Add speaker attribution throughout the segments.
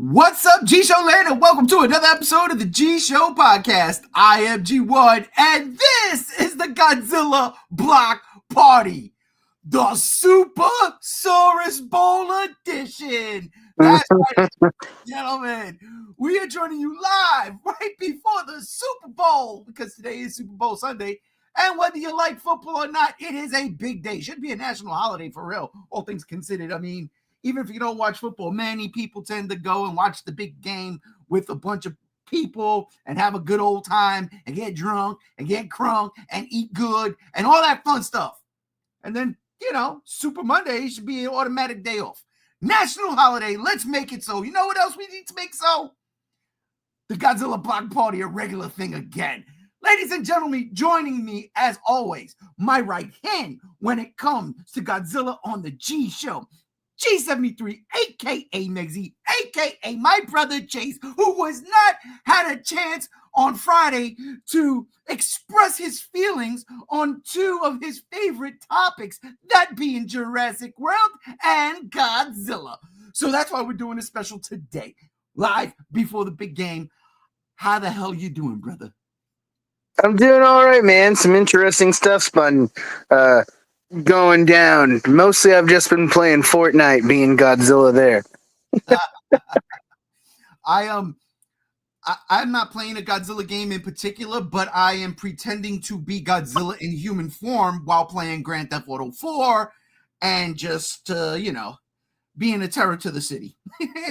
Speaker 1: What's up, G Show Land, and welcome to another episode of the G Show Podcast. I am G1, and this is the Godzilla Block Party, the Supersaurus Bowl Edition. That's right, gentlemen. We are joining you live right before the Super Bowl, because today is Super Bowl Sunday. And whether you like football or not, it is a big day. Should be a national holiday for real, all things considered. I mean, even if you don't watch football, many people tend to go and watch the big game with a bunch of people and have a good old time and get drunk and get crunk and eat good and all that fun stuff. And then, Super Monday should be an automatic day off. National holiday, let's make it so. You know what else we need to make so? The Godzilla Block Party, a regular thing again. Ladies and gentlemen, joining me as always, my right hand when it comes to Godzilla on the G Show, G73, a.k.a. Megzy, a.k.a. my brother Chase, who was not had a chance on Friday to express his feelings on two of his favorite topics, that being Jurassic World and Godzilla. So that's why we're doing a special today, live before the big game. How the hell you doing, brother?
Speaker 2: I'm doing all right, man. Some interesting stuff's been going down. Mostly I've just been playing Fortnite, being Godzilla there.
Speaker 1: I'm not playing a Godzilla game in particular, but I am pretending to be Godzilla in human form while playing Grand Theft Auto 4 and just, being a terror to the city.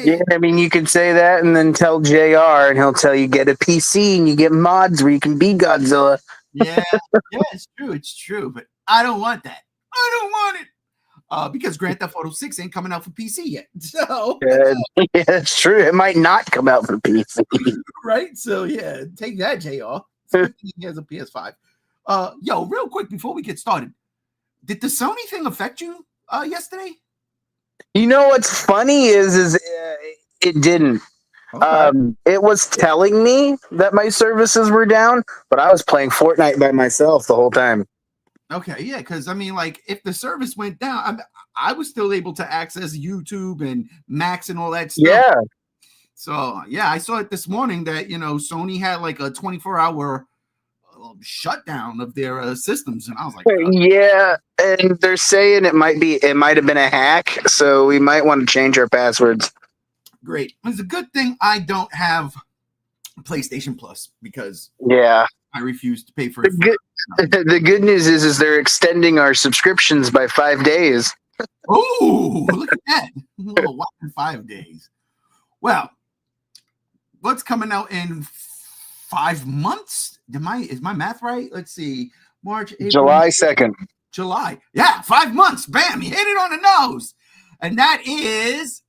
Speaker 2: Yeah, I mean, you could say that and then tell JR, and he'll tell you get a PC and you get mods where you can be Godzilla.
Speaker 1: Yeah, it's true, but I don't want that. I don't want it. Because Grand Theft Auto 6 ain't coming out for PC yet. So
Speaker 2: yeah, it's true. It might not come out for PC.
Speaker 1: Right? So yeah, take that, JR. He has a PS5. Real quick before we get started, did the Sony thing affect you yesterday?
Speaker 2: You know what's funny is it didn't. Okay. It was telling me that my services were down, but I was playing Fortnite by myself the whole time.
Speaker 1: Okay, yeah, because I mean, like, if the service went down, I was still able to access YouTube and Max and all that stuff.
Speaker 2: Yeah.
Speaker 1: So, yeah, I saw it this morning that, Sony had like a 24-hour shutdown of their systems. And I was like,
Speaker 2: yeah, and they're saying it might have been a hack. So we might want to change our passwords.
Speaker 1: Great. It's a good thing I don't have PlayStation Plus because I refuse to pay for it.
Speaker 2: The good news is they're extending our subscriptions by 5 days.
Speaker 1: Oh, look at that. A little 5 days. Well, what's coming out in 5 months? Is my math right? Let's see. March, April,
Speaker 2: July 2nd.
Speaker 1: July. Yeah, 5 months. Bam, you hit it on the nose. And that is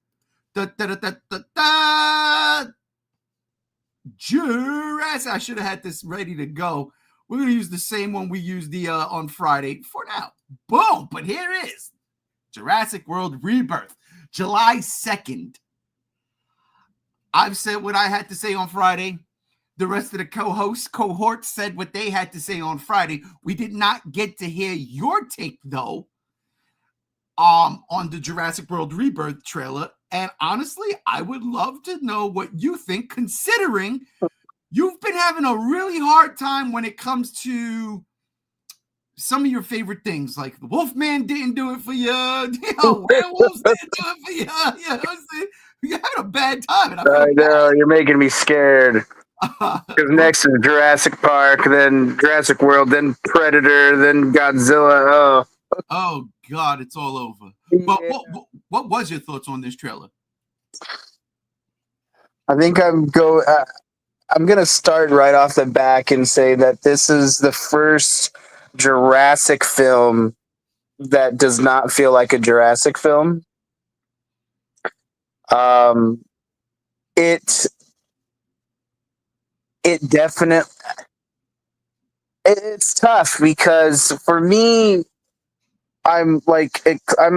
Speaker 1: Jurassic. I should have had this ready to go. We're going to use the same one we used on Friday for now. Boom. But here it is. Jurassic World Rebirth. July 2nd. I've said what I had to say on Friday. The rest of the cohort said what they had to say on Friday. We did not get to hear your take, though, on the Jurassic World Rebirth trailer. And honestly, I would love to know what you think, considering you've been having a really hard time when it comes to some of your favorite things, like the Wolfman didn't do it for you. Werewolves didn't do it for you. You're having a bad time. And
Speaker 2: I know, you're making me scared. Because next is Jurassic Park, then Jurassic World, then Predator, then Godzilla.
Speaker 1: Oh God, it's all over. But what was your thoughts on this trailer?
Speaker 2: I think I'm gonna start right off the back and say that this is the first Jurassic film that does not feel like a Jurassic film. It definitely, it's tough because for me, I'm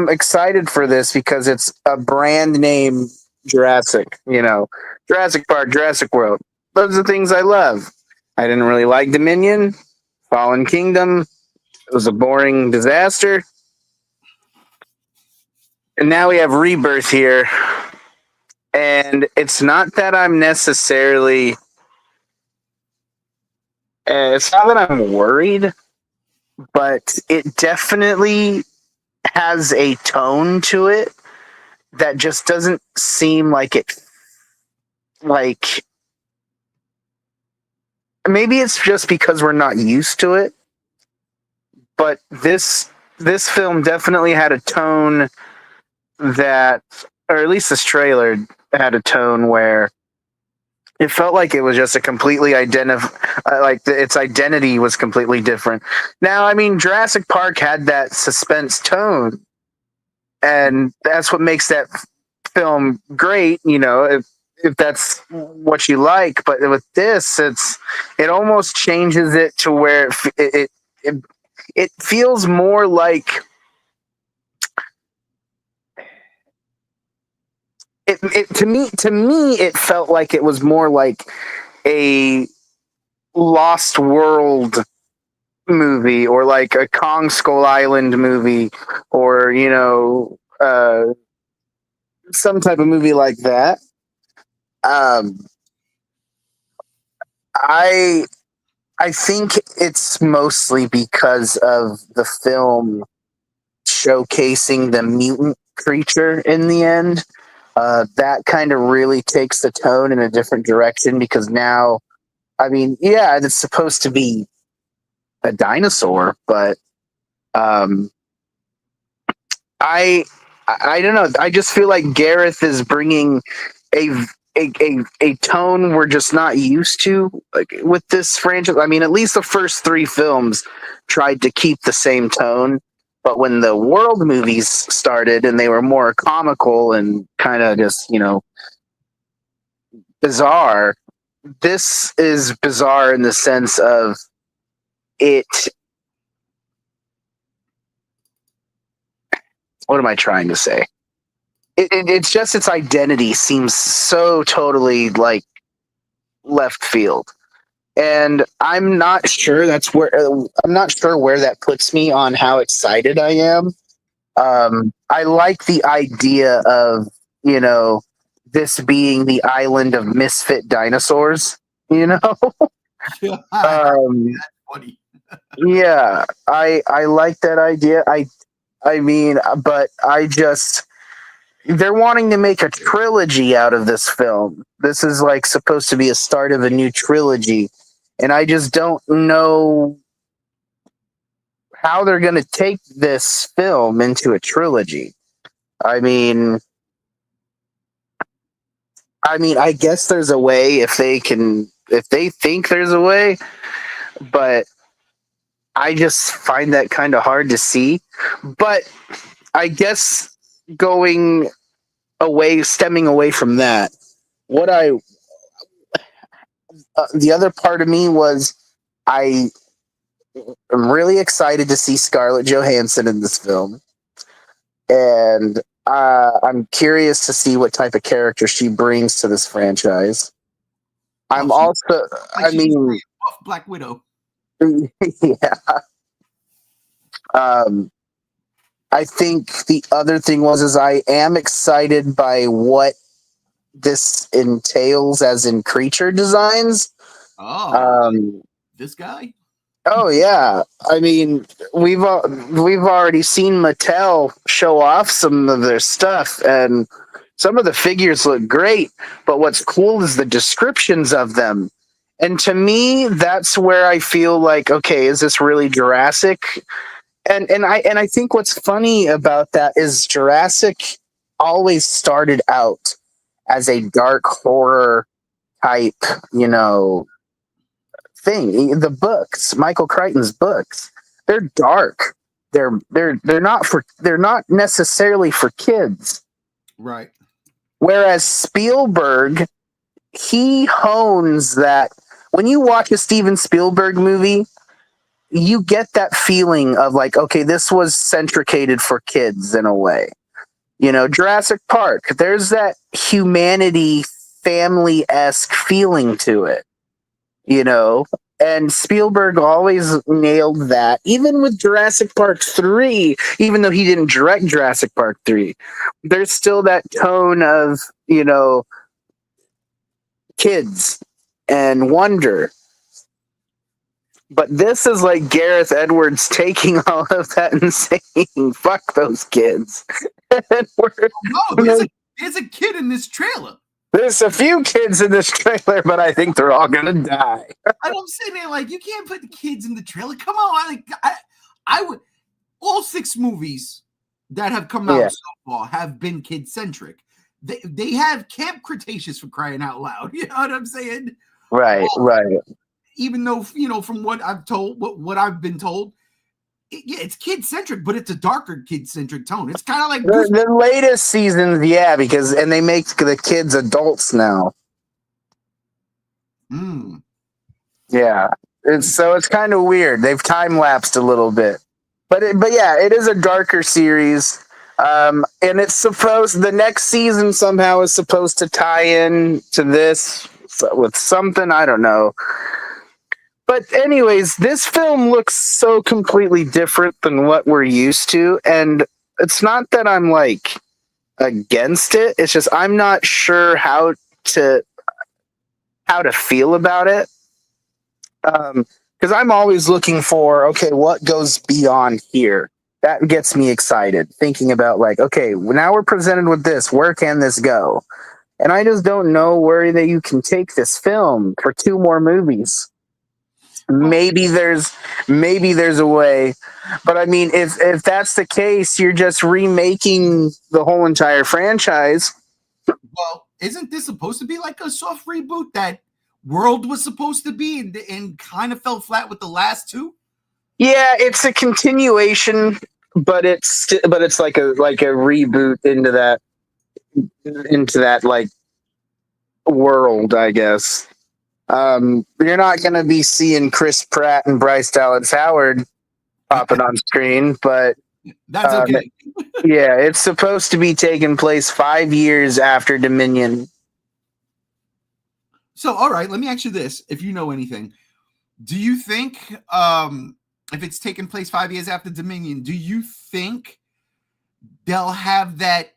Speaker 2: excited for this because it's a brand name Jurassic, Jurassic Park, Jurassic World. Those are the things I love. I didn't really like Dominion, Fallen Kingdom. It was a boring disaster. And now we have Rebirth here. And it's not that I'm necessarily, it's not that I'm worried, but it definitely has a tone to it that just doesn't seem like it, like, maybe it's just because we're not used to it, but this film definitely had a tone that, or at least this trailer had a tone where it felt like it was just a completely its identity was completely different. Now, I mean, Jurassic Park had that suspense tone, and that's what makes that film great. You know, if that's what you like. But with this, it almost changes it to where it feels more like it to me it felt like it was more like a Lost World movie, or like a Kong Skull Island movie, or some type of movie like that. um I I think it's mostly because of the film showcasing the mutant creature in the end. That kind of really takes the tone in a different direction, because now, I mean, yeah, it's supposed to be a dinosaur, but um, I I don't know. I just feel like Gareth is bringing a a tone we're just not used to, like, with this franchise. I mean, at least the first three films tried to keep the same tone, but when the world movies started and they were more comical and kind of just bizarre, this is bizarre in the sense of it. What am I trying to say? It's just its identity seems so totally like left field, and I'm not sure where that puts me on how excited I am. I like the idea of you know this being the island of misfit dinosaurs. You know, um,
Speaker 1: Funny.
Speaker 2: yeah, I like that idea. I mean, but I just they're wanting to make a trilogy out of this film. This is like supposed to be a start of a new trilogy, and I just don't know how they're going to take this film into a trilogy. I mean, I guess there's a way if they think there's a way, but I just find that kind of hard to see. But I guess going stemming away from that, what I the other part of me was I am really excited to see Scarlett Johansson in this film, and I'm curious to see what type of character she brings to this franchise. I'm also, I mean,
Speaker 1: Black Widow.
Speaker 2: yeah. Um, I think the other thing is I am excited by what this entails as in creature designs.
Speaker 1: Oh, this guy?
Speaker 2: Oh yeah, I mean we've already seen Mattel show off some of their stuff, and some of the figures look great. But what's cool is the descriptions of them, and to me, that's where I feel like, okay, is this really Jurassic? And I think what's funny about that is Jurassic always started out as a dark horror type, thing. The books, Michael Crichton's books, they're dark. They're not necessarily for kids.
Speaker 1: Right.
Speaker 2: Whereas Spielberg, he hones that. When you watch a Steven Spielberg movie, you get that feeling of like, okay, this was centricated for kids in a way. Jurassic Park, there's that humanity family-esque feeling to it. And Spielberg always nailed that. Even with Jurassic Park 3, even though he didn't direct Jurassic Park 3, there's still that tone of, kids and wonder. But this is like Gareth Edwards taking all of that and saying, fuck those kids. And
Speaker 1: No, there's a kid in this trailer.
Speaker 2: there's a few kids in this trailer, but I think they're all gonna die.
Speaker 1: And I'm sitting there like, you can't put the kids in the trailer. Come on, I would. All 6 movies that have come out so far have been kid centric. They have Camp Cretaceous, for crying out loud. You know what I'm saying?
Speaker 2: Right.
Speaker 1: Even though from what I've told, what I've been told, it's kid centric, but it's a darker kid centric tone. It's kind of like
Speaker 2: the latest seasons, because they make the kids adults now. Yeah, it's kind of weird. They've time lapsed a little bit, but yeah, it is a darker series. And it's the next season somehow is supposed to tie in to this with something, I don't know. But anyways, this film looks so completely different than what we're used to. And it's not that I'm like against it. It's just, I'm not sure how to feel about it. Because I'm always looking for, okay, what goes beyond here? That gets me excited, thinking about like, okay, now we're presented with this. Where can this go? And I just don't know where that you can take this film for 2 more movies. Maybe there's a way, but I mean, if that's the case, you're just remaking the whole entire franchise.
Speaker 1: Well, isn't this supposed to be like a soft reboot that World was supposed to be, and kind of fell flat with the last 2?
Speaker 2: Yeah, it's a continuation, but it's like a reboot into that like world, I guess. You're not going to be seeing Chris Pratt and Bryce Dallas Howard popping on screen, but
Speaker 1: that's okay.
Speaker 2: Yeah, it's supposed to be taking place 5 years after Dominion.
Speaker 1: So, all right, let me ask you this: if you know anything, do you think if it's taking place 5 years after Dominion, do you think they'll have that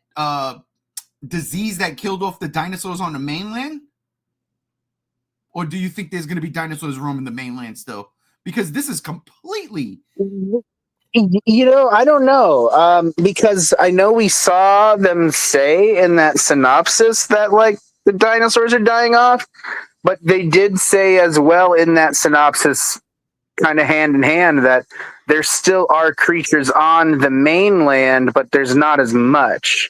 Speaker 1: disease that killed off the dinosaurs on the mainland? Or do you think there's going to be dinosaurs roaming the mainland still? Because this is completely...
Speaker 2: I don't know. Because I know we saw them say in that synopsis that, like, the dinosaurs are dying off. But they did say as well in that synopsis, kind of hand in hand, that there still are creatures on the mainland, but there's not as much.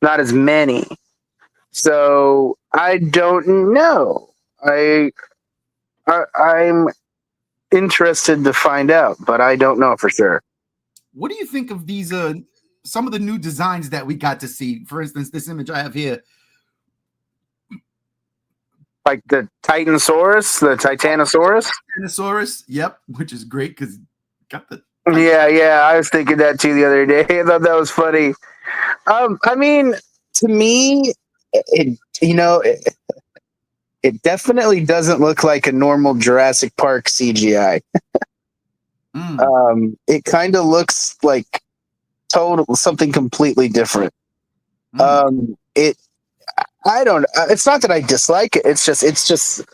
Speaker 2: Not as many. So, I don't know. I'm interested to find out, but I don't know for sure.
Speaker 1: What do you think of these some of the new designs that we got to see? For instance, this image I have here,
Speaker 2: like the Titanosaurus.
Speaker 1: Yep, which is great because got the
Speaker 2: yeah. I was thinking that too the other day. I thought that was funny. I mean, to me, it definitely doesn't look like a normal Jurassic Park CGI. It kind of looks like something completely different. It's not that I dislike it. It's just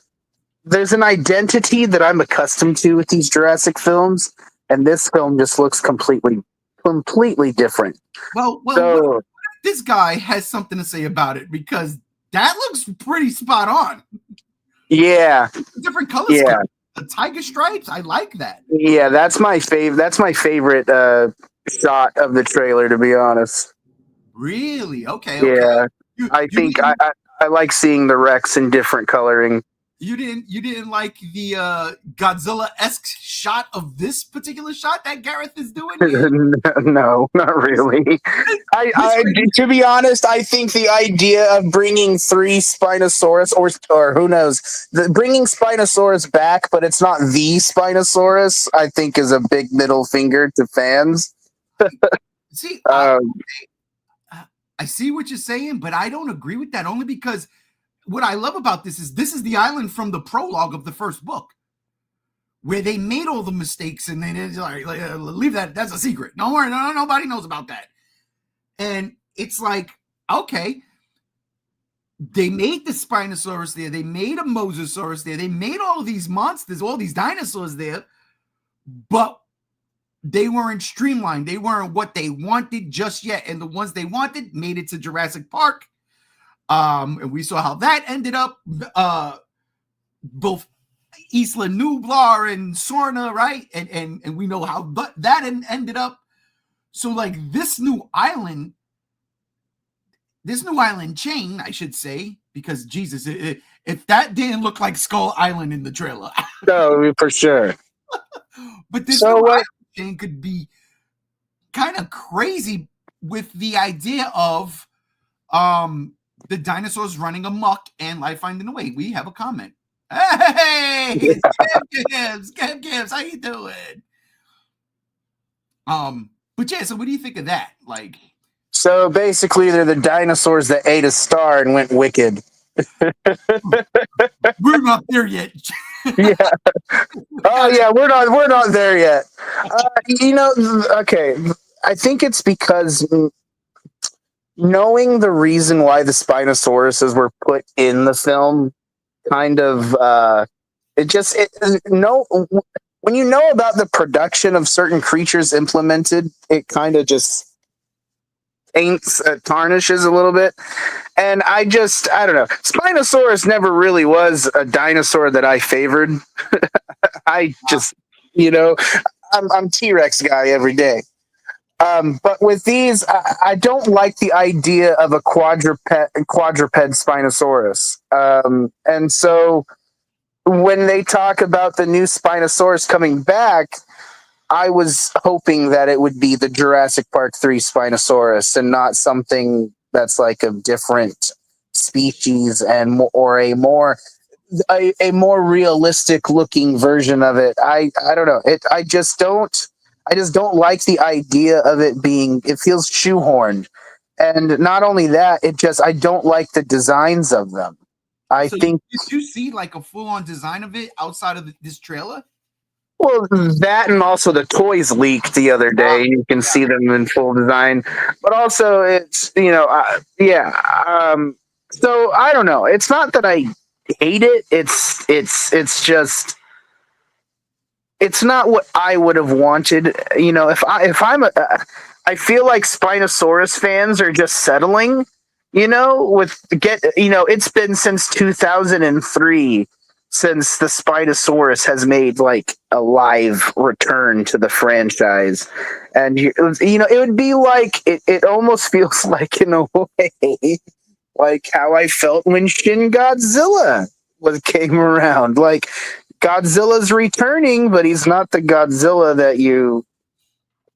Speaker 2: there's an identity that I'm accustomed to with these Jurassic films, and this film just looks completely different.
Speaker 1: Well,
Speaker 2: so,
Speaker 1: this guy has something to say about it, because that looks pretty spot on.
Speaker 2: Yeah.
Speaker 1: Different colors.
Speaker 2: Yeah.
Speaker 1: The tiger stripes. I like that.
Speaker 2: Yeah, that's my favorite shot of the trailer, to be honest.
Speaker 1: Really? Okay.
Speaker 2: Yeah. I think I like seeing the Rex in different coloring.
Speaker 1: You didn't like the Godzilla-esque shot of this particular shot that Gareth is doing here?
Speaker 2: No, not really. To be honest, I think the idea of bringing 3 Spinosaurus, or who knows, bringing Spinosaurus back, but it's not the Spinosaurus, I think is a big middle finger to fans.
Speaker 1: See, I see what you're saying, but I don't agree with that, only because what I love about this is the island from the prologue of the first book. where they made all the mistakes and then it's like leave that. That's a secret. Don't worry. No, nobody knows about that. And it's like, okay, they made the Spinosaurus there. They made a Mosasaurus there. They made all of these monsters, all these dinosaurs there, but they weren't streamlined. They weren't what they wanted just yet. And the ones they wanted made it to Jurassic Park. And we saw how that ended up. Both Isla Nublar and Sorna, right? And we know how that ended up. So like this new island chain, I should say, because Jesus, if that didn't look like Skull Island in the trailer.
Speaker 2: No, for sure.
Speaker 1: But this new island chain could be kind of crazy with the idea of the dinosaurs running amok and life finding a way. We have a comment. Hey, it's Cam Gibbs, how you doing? But yeah, so what do you think of that? Like,
Speaker 2: so basically, they're the dinosaurs that ate a star and went wicked.
Speaker 1: We're not there yet.
Speaker 2: Yeah. Oh yeah, we're not there yet. Okay. I think it's because knowing the reason why the Spinosauruses were put in the film, kind of, when you know about the production of certain creatures implemented, it kind of just tarnishes a little bit. And I don't know. Spinosaurus never really was a dinosaur that I favored. I just, I'm T-Rex guy every day. But with these, I don't like the idea of a quadruped Spinosaurus. And so when they talk about the new Spinosaurus coming back, I was hoping that it would be the Jurassic Park 3 Spinosaurus and not something that's like a different species or a more realistic looking version of it. I don't know. I just don't like the idea of it being, it feels shoehorned. And not only that, I don't like the designs of them. Did
Speaker 1: you see like a full-on design of it outside of this trailer?
Speaker 2: Well, that and also the toys leaked the other day. You can see them in full design, but also it's So I don't know. It's not that I hate it. It's just it's not what I would have wanted. I feel like Spinosaurus fans are just settling. It's been since 2003 since the Spinosaurus has made like a live return to the franchise. And it would be like, it almost feels like in a way, like how I felt when Shin Godzilla came around. Like Godzilla's returning, but he's not the Godzilla that you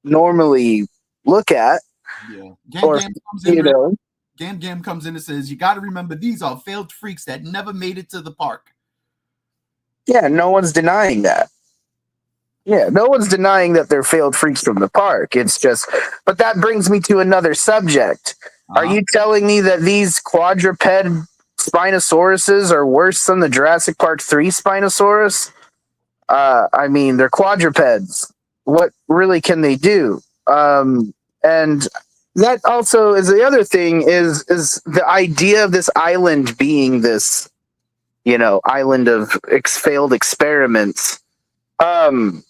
Speaker 2: normally look at.
Speaker 1: Yeah. Gam comes in and says, you got to remember, these are failed freaks that never made it to the park.
Speaker 2: Yeah, no one's denying that. Yeah, no one's denying that they're failed freaks from the park. It's just, but that brings me to another subject. Are you telling me that these quadruped Spinosauruses are worse than the Jurassic Park 3 Spinosaurus? I mean, they're quadrupeds. What really can they do? And that also is the other thing is the idea of this island being this, island of failed experiments. I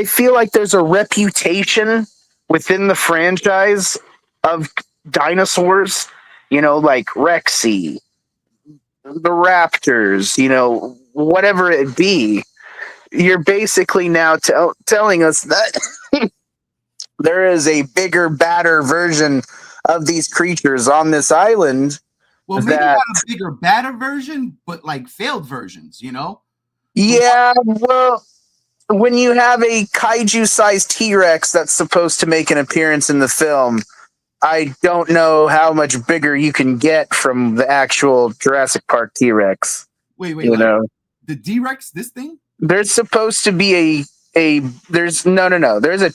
Speaker 2: feel like there's a reputation within the franchise of dinosaurs, like Rexy, the Raptors, whatever it be. You're basically now telling us that there is a bigger, badder version of these creatures on this island.
Speaker 1: Well, maybe not a bigger, badder version, but like failed versions,
Speaker 2: Yeah, well, when you have a kaiju-sized T-Rex that's supposed to make an appearance in the film, I don't know how much bigger you can get from the actual Jurassic Park T-Rex.
Speaker 1: Wait, the D-Rex, this thing?
Speaker 2: There's supposed to be there's a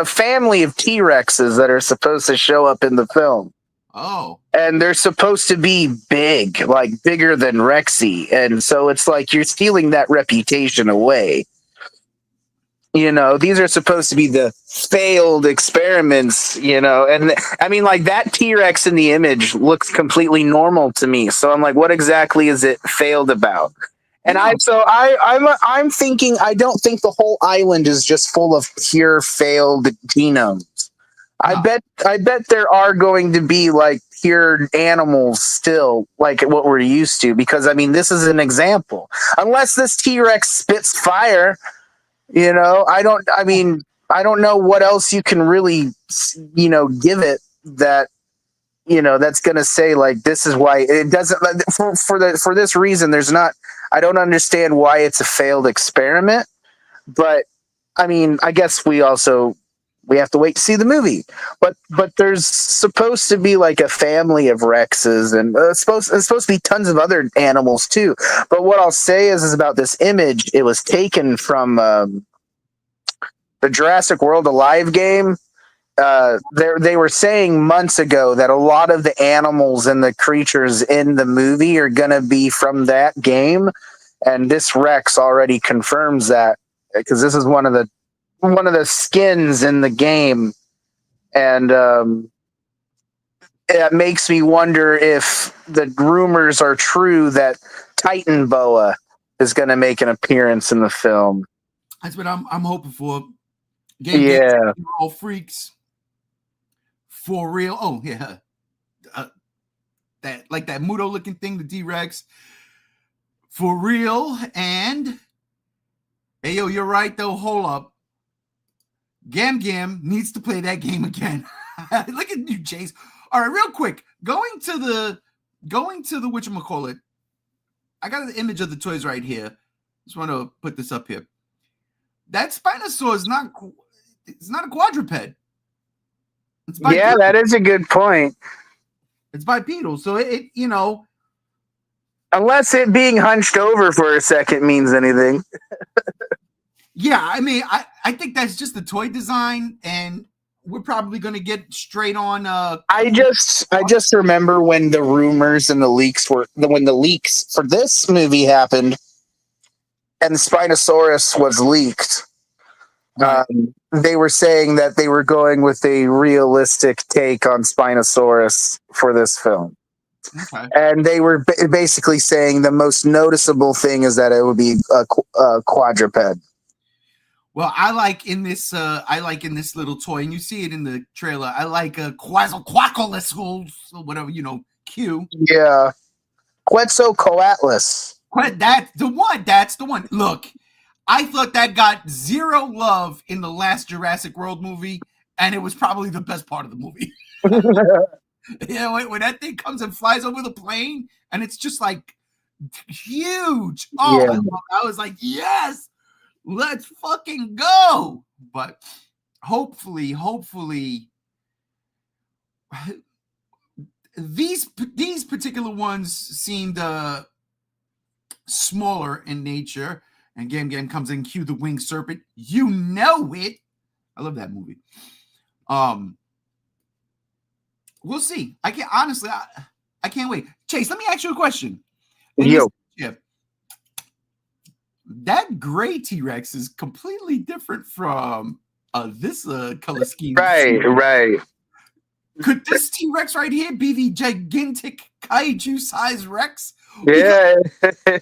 Speaker 2: family of T-Rexes that are supposed to show up in the film.
Speaker 1: Oh.
Speaker 2: And they're supposed to be big, like bigger than Rexy. And so it's like you're stealing that reputation away. You know, these are supposed to be the failed experiments, you know. And I mean, like that T-Rex in the image looks completely normal to me. So I'm like, what exactly is it failed about? And I'm thinking I don't think the whole island is just full of pure failed genomes. I bet there are going to be like pure animals still, like what we're used to, because I mean this is an example. Unless this T-Rex spits fire, you know, I don't know what else you can really, you know, give it that, you know, that's going to say like this is why it doesn't for this reason. There's not. I don't understand why it's a failed experiment, but I mean, I guess we have to wait to see the movie. But there's supposed to be like a family of Rexes, and it's supposed to be tons of other animals too. But what I'll say is about this image, it was taken from the Jurassic World Alive game. They were saying months ago that a lot of the animals and the creatures in the movie are going to be from that game, and this Rex already confirms that, because this is one of the skins in the game, and it makes me wonder if the rumors are true that Titan Boa is going to make an appearance in the film.
Speaker 1: That's what I'm hoping for.
Speaker 2: Yeah,
Speaker 1: all freaks. For real. Oh, yeah. That like that Muto looking thing, the D-Rex. For real. And hey, yo, you're right, though. Hold up. Gam Gam needs to play that game again. Look at you, Chase. All right, real quick. Going to the whatchamacallit. I got the image of the toys right here. Just want to put this up here. That Spinosaur is not a quadruped.
Speaker 2: Yeah, that is a good point.
Speaker 1: It's bipedal, so it you know,
Speaker 2: unless it being hunched over for a second means anything.
Speaker 1: Yeah, I mean, I think that's just the toy design, and we're probably going to get straight on.
Speaker 2: I just remember when the rumors and the leaks for this movie happened, and Spinosaurus was leaked.
Speaker 1: Right.
Speaker 2: They were saying that they were going with a realistic take on Spinosaurus for this film.
Speaker 1: Okay.
Speaker 2: And they were basically saying the most noticeable thing is that it would be a quadruped.
Speaker 1: Well, I like in this little toy, and you see it in the trailer. I like a Quetzalcoatlus, whatever, you know, Q.
Speaker 2: Yeah, Quetzalcoatlus.
Speaker 1: That's the one. That's the one. Look, I thought that got zero love in the last Jurassic World movie, and it was probably the best part of the movie. Yeah, when that thing comes and flies over the plane, and it's just like huge. Oh, yeah. I was like, yes, let's fucking go. But hopefully, these particular ones seemed smaller in nature. And Gam Gam comes in, cue the winged serpent. You know it. I love that movie. We'll see. I can't honestly. I can't wait. Chase, let me ask you a question. That gray T-Rex is completely different from this color scheme.
Speaker 2: Right.
Speaker 1: Could this T-Rex right here be the gigantic kaiju-sized Rex?
Speaker 2: Yeah,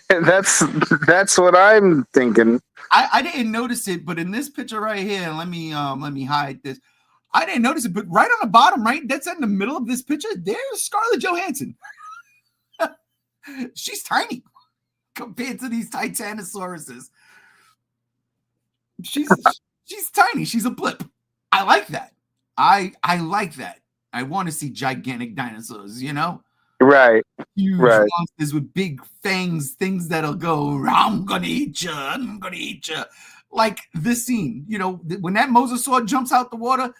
Speaker 2: that's what I'm thinking.
Speaker 1: I didn't notice it, but in this picture right here, let me hide this. I didn't notice it, but right on the bottom, right, that's in the middle of this picture, there's Scarlett Johansson. She's tiny compared to these Titanosauruses. She's tiny. She's a blip. I like that. I like that. I want to see gigantic dinosaurs, you know?
Speaker 2: Right.
Speaker 1: Huge monsters with big fangs, things that'll go, I'm gonna eat you. Like this scene, you know, when that mosasaur jumps out the water,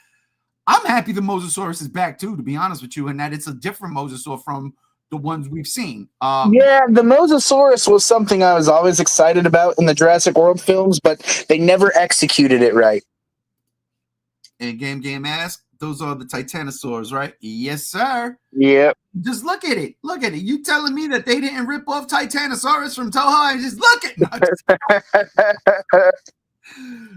Speaker 1: I'm happy the Mosasaurus is back too, to be honest with you, and that it's a different mosasaur from the ones we've seen.
Speaker 2: Yeah, the Mosasaurus was something I was always excited about in the Jurassic World films, but they never executed it right.
Speaker 1: And Game asks, those are the Titanosaurs, right? Yes, sir.
Speaker 2: Yep.
Speaker 1: Just look at it. Look at it. You telling me that they didn't rip off Titanosaurus from Toho? Just look at it.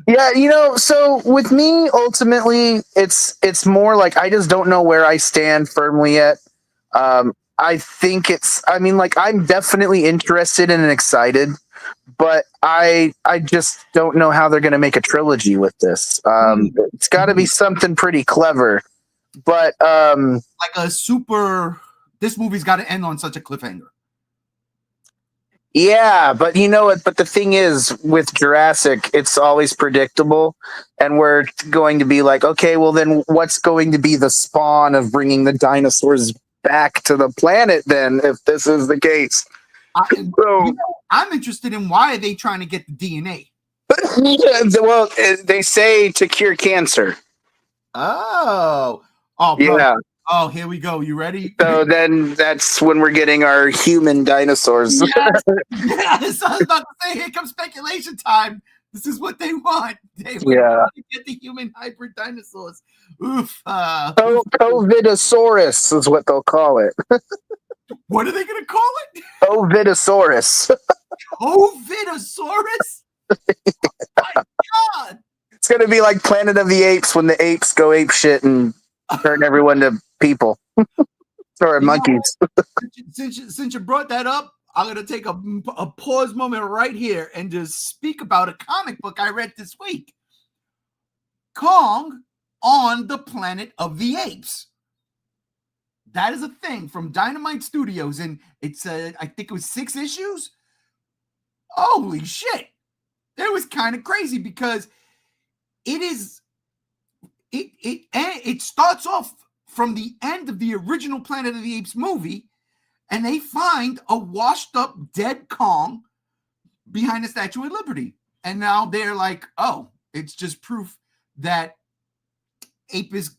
Speaker 2: Yeah, so with me, ultimately, it's more like I just don't know where I stand firmly yet. I think I'm definitely interested and excited, but I just don't know how they're going to make a trilogy with this. It's got to be something pretty clever, but
Speaker 1: this movie's got to end on such a cliffhanger.
Speaker 2: Yeah, but you know what? But the thing is, with Jurassic, it's always predictable, and we're going to be like, okay, well then, what's going to be the spawn of bringing the dinosaurs back to the planet? Then, if this is the case,
Speaker 1: I'm interested in why are they trying to get the DNA?
Speaker 2: Well, they say to cure cancer.
Speaker 1: Oh, bro.
Speaker 2: Yeah.
Speaker 1: Oh, here we go. You ready?
Speaker 2: So then that's when we're getting our human dinosaurs.
Speaker 1: Yes. Yes. I was about to say, here comes speculation time. This is what they want. They want to get the human hybrid dinosaurs. Oof.
Speaker 2: Covidosaurus is what they'll call it.
Speaker 1: What are they going to call it?
Speaker 2: Covidosaurus.
Speaker 1: Covidosaurus? Oh my God.
Speaker 2: It's going to be like Planet of the Apes when the apes go ape shit and turn everyone to people or monkeys.
Speaker 1: Since you brought that up, I'm going to take a pause moment right here and just speak about a comic book I read this week. Kong on the Planet of the Apes. That is a thing from Dynamite Studios, and it's I think it was 6 issues. Holy shit. That was kind of crazy because it starts off from the end of the original Planet of the Apes movie, and they find a washed up dead Kong behind the Statue of Liberty. And now they're like, oh, it's just proof that Ape is,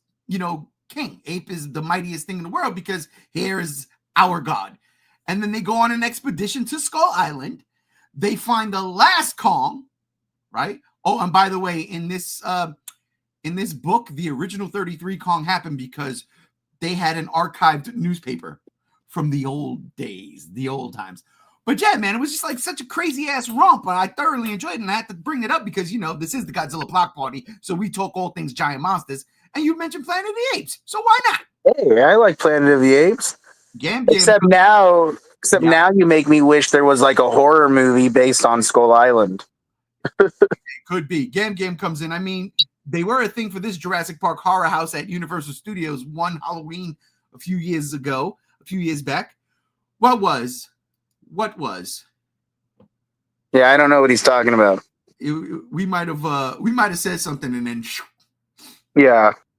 Speaker 1: king. Ape is the mightiest thing in the world because here is our god. And then they go on an expedition to Skull Island. They find the last Kong, right? Oh, and by the way, in this book, the original 33 Kong happened because they had an archived newspaper from the old days, the old times. But yeah, man, it was just like such a crazy ass romp, but I thoroughly enjoyed it, and I had to bring it up because this is the Godzilla block party, so we talk all things giant monsters. And you mentioned Planet of the Apes, so why not?
Speaker 2: Hey, I like Planet of the Apes. Except now you make me wish there was like a horror movie based on Skull Island.
Speaker 1: It could be. Gam comes in. I mean, they were a thing for this Jurassic Park horror house at Universal Studios one Halloween a few years back. What was?
Speaker 2: Yeah, I don't know what he's talking about.
Speaker 1: We might have said something and then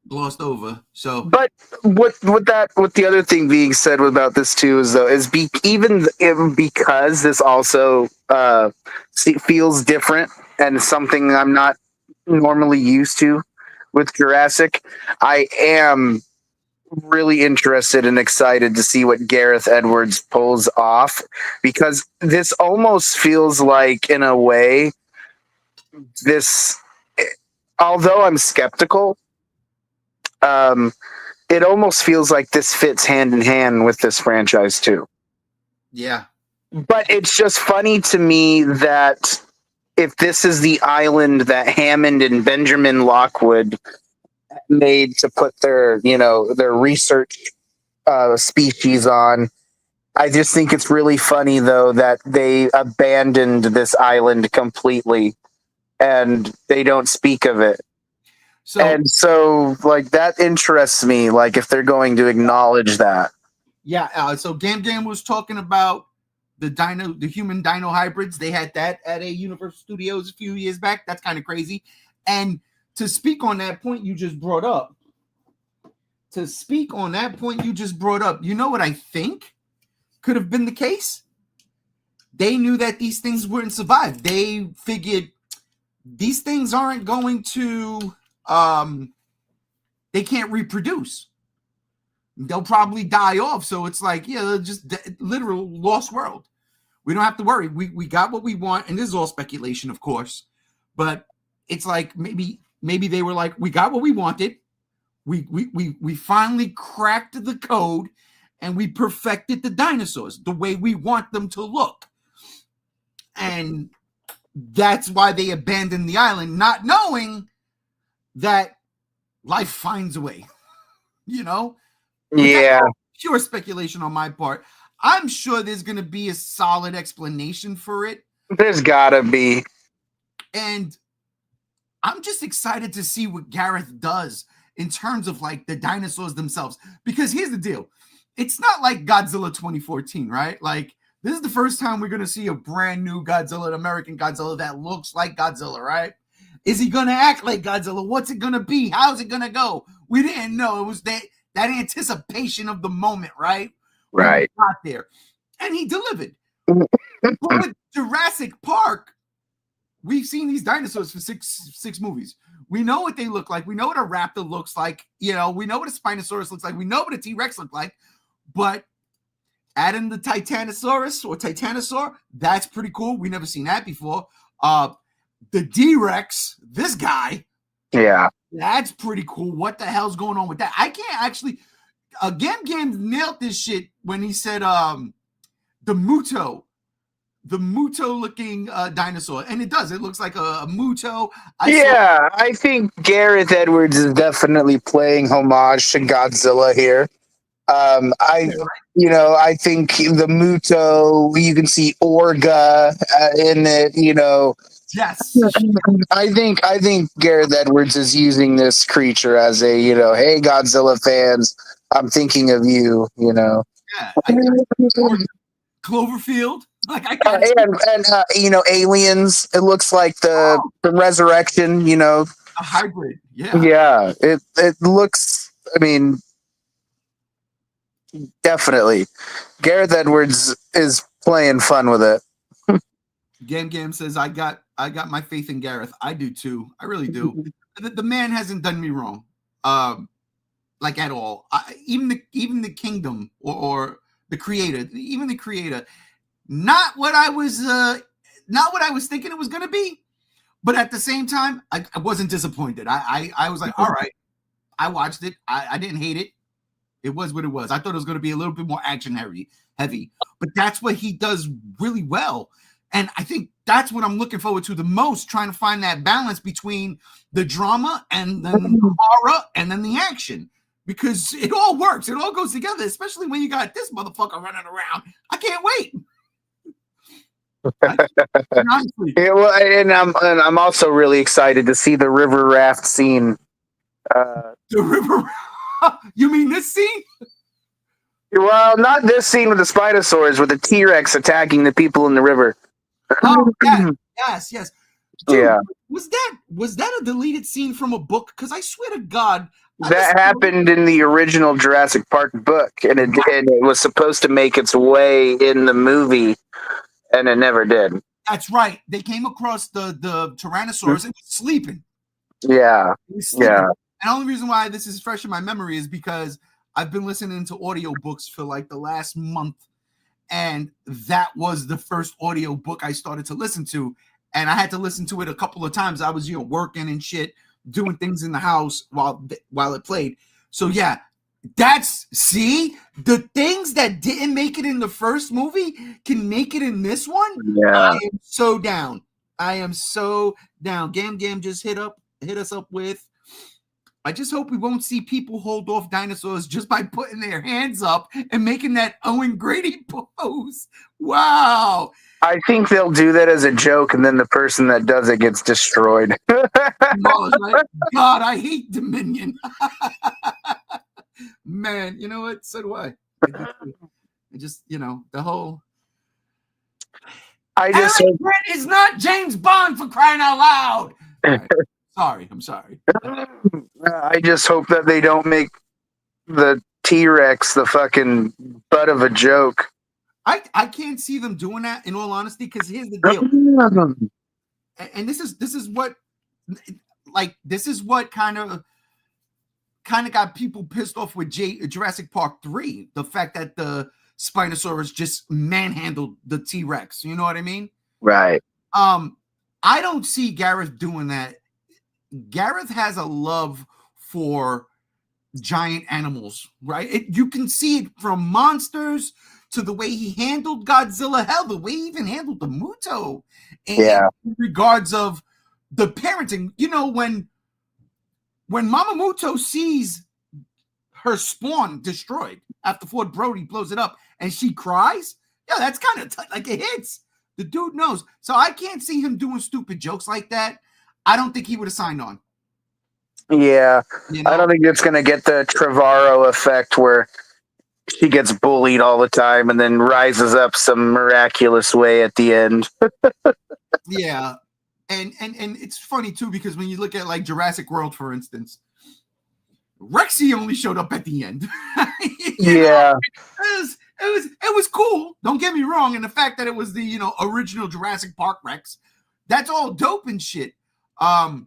Speaker 1: glossed over. So,
Speaker 2: but with the other thing being said about this too is because this also feels different and something I'm not normally used to with Jurassic. I am really interested and excited to see what Gareth Edwards pulls off, because this almost feels like, in a way, although I'm skeptical, it almost feels like this fits hand in hand with this franchise too.
Speaker 1: Yeah.
Speaker 2: But it's just funny to me that if this is the island that Hammond and Benjamin Lockwood made to put their research species on, I just think it's really funny though that they abandoned this island completely and they don't speak of it. So like that interests me, like if they're going to acknowledge that.
Speaker 1: Yeah, so Gam was talking about the human dino hybrids. They had that at a Universal Studios a few years back. That's kind of crazy. And to speak on that point you just brought up, you know what I think could have been the case? They knew that these things wouldn't survive. They figured these things aren't going to, they can't reproduce. They'll probably die off. So it's like, just literal lost world. We don't have to worry. We got what we want. And this is all speculation, of course. But it's like maybe they were like, we got what we wanted. we finally cracked the code and we perfected the dinosaurs the way we want them to look. And that's why they abandoned the island, not knowing that life finds a way, you know? But
Speaker 2: Yeah.
Speaker 1: that's pure speculation on my part. I'm sure there's going to be a solid explanation for it.
Speaker 2: There's gotta be.
Speaker 1: And I'm just excited to see what Gareth does in terms of like the dinosaurs themselves. Because here's the deal. It's not like Godzilla 2014, right? Like, this is the first time we're going to see a brand new Godzilla, an American Godzilla that looks like Godzilla, right? Is he going to act like Godzilla? What's it going to be? How's it going to go? We didn't know. It was that anticipation of the moment, right?
Speaker 2: Right.
Speaker 1: When we got there. And he delivered. But with Jurassic Park, we've seen these dinosaurs for six movies. We know what they look like. We know what a raptor looks like. You know, we know what a Spinosaurus looks like. We know what a T-Rex looks like. But adding the Titanosaurus or Titanosaur, that's pretty cool. We never seen that before. The D-Rex, this guy.
Speaker 2: Yeah.
Speaker 1: That's pretty cool. What the hell's going on with that? I can't actually... Gam nailed this shit when he said the Muto looking dinosaur, and it does. It looks like a Muto.
Speaker 2: I think Gareth Edwards is definitely playing homage to Godzilla here. I think the Muto, you can see Orga in it. You know,
Speaker 1: yes.
Speaker 2: I think Gareth Edwards is using this creature as a hey Godzilla fans, I'm thinking of you. You know,
Speaker 1: yeah. Cloverfield. Like
Speaker 2: and aliens. It looks like the resurrection.
Speaker 1: A hybrid. Yeah.
Speaker 2: Yeah. It looks. I mean, definitely, Gareth Edwards is playing fun with it.
Speaker 1: Gam says, "I got my faith in Gareth. I do too. I really do. The man hasn't done me wrong, like at all. Even the kingdom or the creator, even the creator." Not what I was thinking it was going to be, but at the same time, I wasn't disappointed. I was like, all right, I watched it. I didn't hate it. It was what it was. I thought it was going to be a little bit more action heavy, but that's what he does really well. And I think that's what I'm looking forward to the most, trying to find that balance between the drama and then the horror and then the action. Because it all works. It all goes together, especially when you got this motherfucker running around. I can't wait.
Speaker 2: Yeah, well, and I'm also really excited to see the river raft scene.
Speaker 1: The river? You mean this scene?
Speaker 2: Well, not this scene with the Spinosaurs, with the T-Rex attacking the people in the river.
Speaker 1: Oh, yes. Dude,
Speaker 2: yeah.
Speaker 1: Was that a deleted scene from a book? Because I swear to God,
Speaker 2: that happened in the original Jurassic Park book, and it was supposed to make its way in the movie. And it never did.
Speaker 1: That's right. They came across the Tyrannosaurus and was sleeping.
Speaker 2: Yeah. Yeah.
Speaker 1: And the only reason why this is fresh in my memory is because I've been listening to audiobooks for like the last month. And that was the first audiobook I started to listen to. And I had to listen to it a couple of times. I was, working and shit, doing things in the house while it played. So yeah. The things that didn't make it in the first movie can make it in this one.
Speaker 2: Yeah.
Speaker 1: I am so down. Gam just hit us up with, I just hope we won't see people hold off dinosaurs just by putting their hands up and making that Owen Grady pose. Wow.
Speaker 2: I think they'll do that as a joke, and then the person that does it gets destroyed.
Speaker 1: God, I hate Dominion. Man, you know what? So do I. I just the whole. Alan Grant is not James Bond, for crying out loud. Right. I'm sorry.
Speaker 2: I just hope that they don't make the T-Rex the fucking butt of a joke.
Speaker 1: I can't see them doing that, in all honesty, because here's the deal. And this is what kind of got people pissed off with Jurassic Park 3. The fact that the Spinosaurus just manhandled the T-Rex. You know what I mean?
Speaker 2: Right.
Speaker 1: I don't see Gareth doing that. Gareth has a love for giant animals, right? You can see it from monsters to the way he handled Godzilla. Hell, the way he even handled the Muto in regards of the parenting. You know, when Mama Muto sees her spawn destroyed after Ford Brody blows it up and she cries, yeah, that's kind of like it hits. The dude knows. So I can't see him doing stupid jokes like that. I don't think he would have signed on.
Speaker 2: Yeah. You know? I don't think it's going to get the Trevorrow effect where she gets bullied all the time and then rises up some miraculous way at the end.
Speaker 1: Yeah. And it's funny too, because when you look at like Jurassic World, for instance, Rexy only showed up at the end.
Speaker 2: Yeah.
Speaker 1: It was cool. Don't get me wrong. And the fact that it was the, you know, original Jurassic Park Rex, that's all dope and shit. But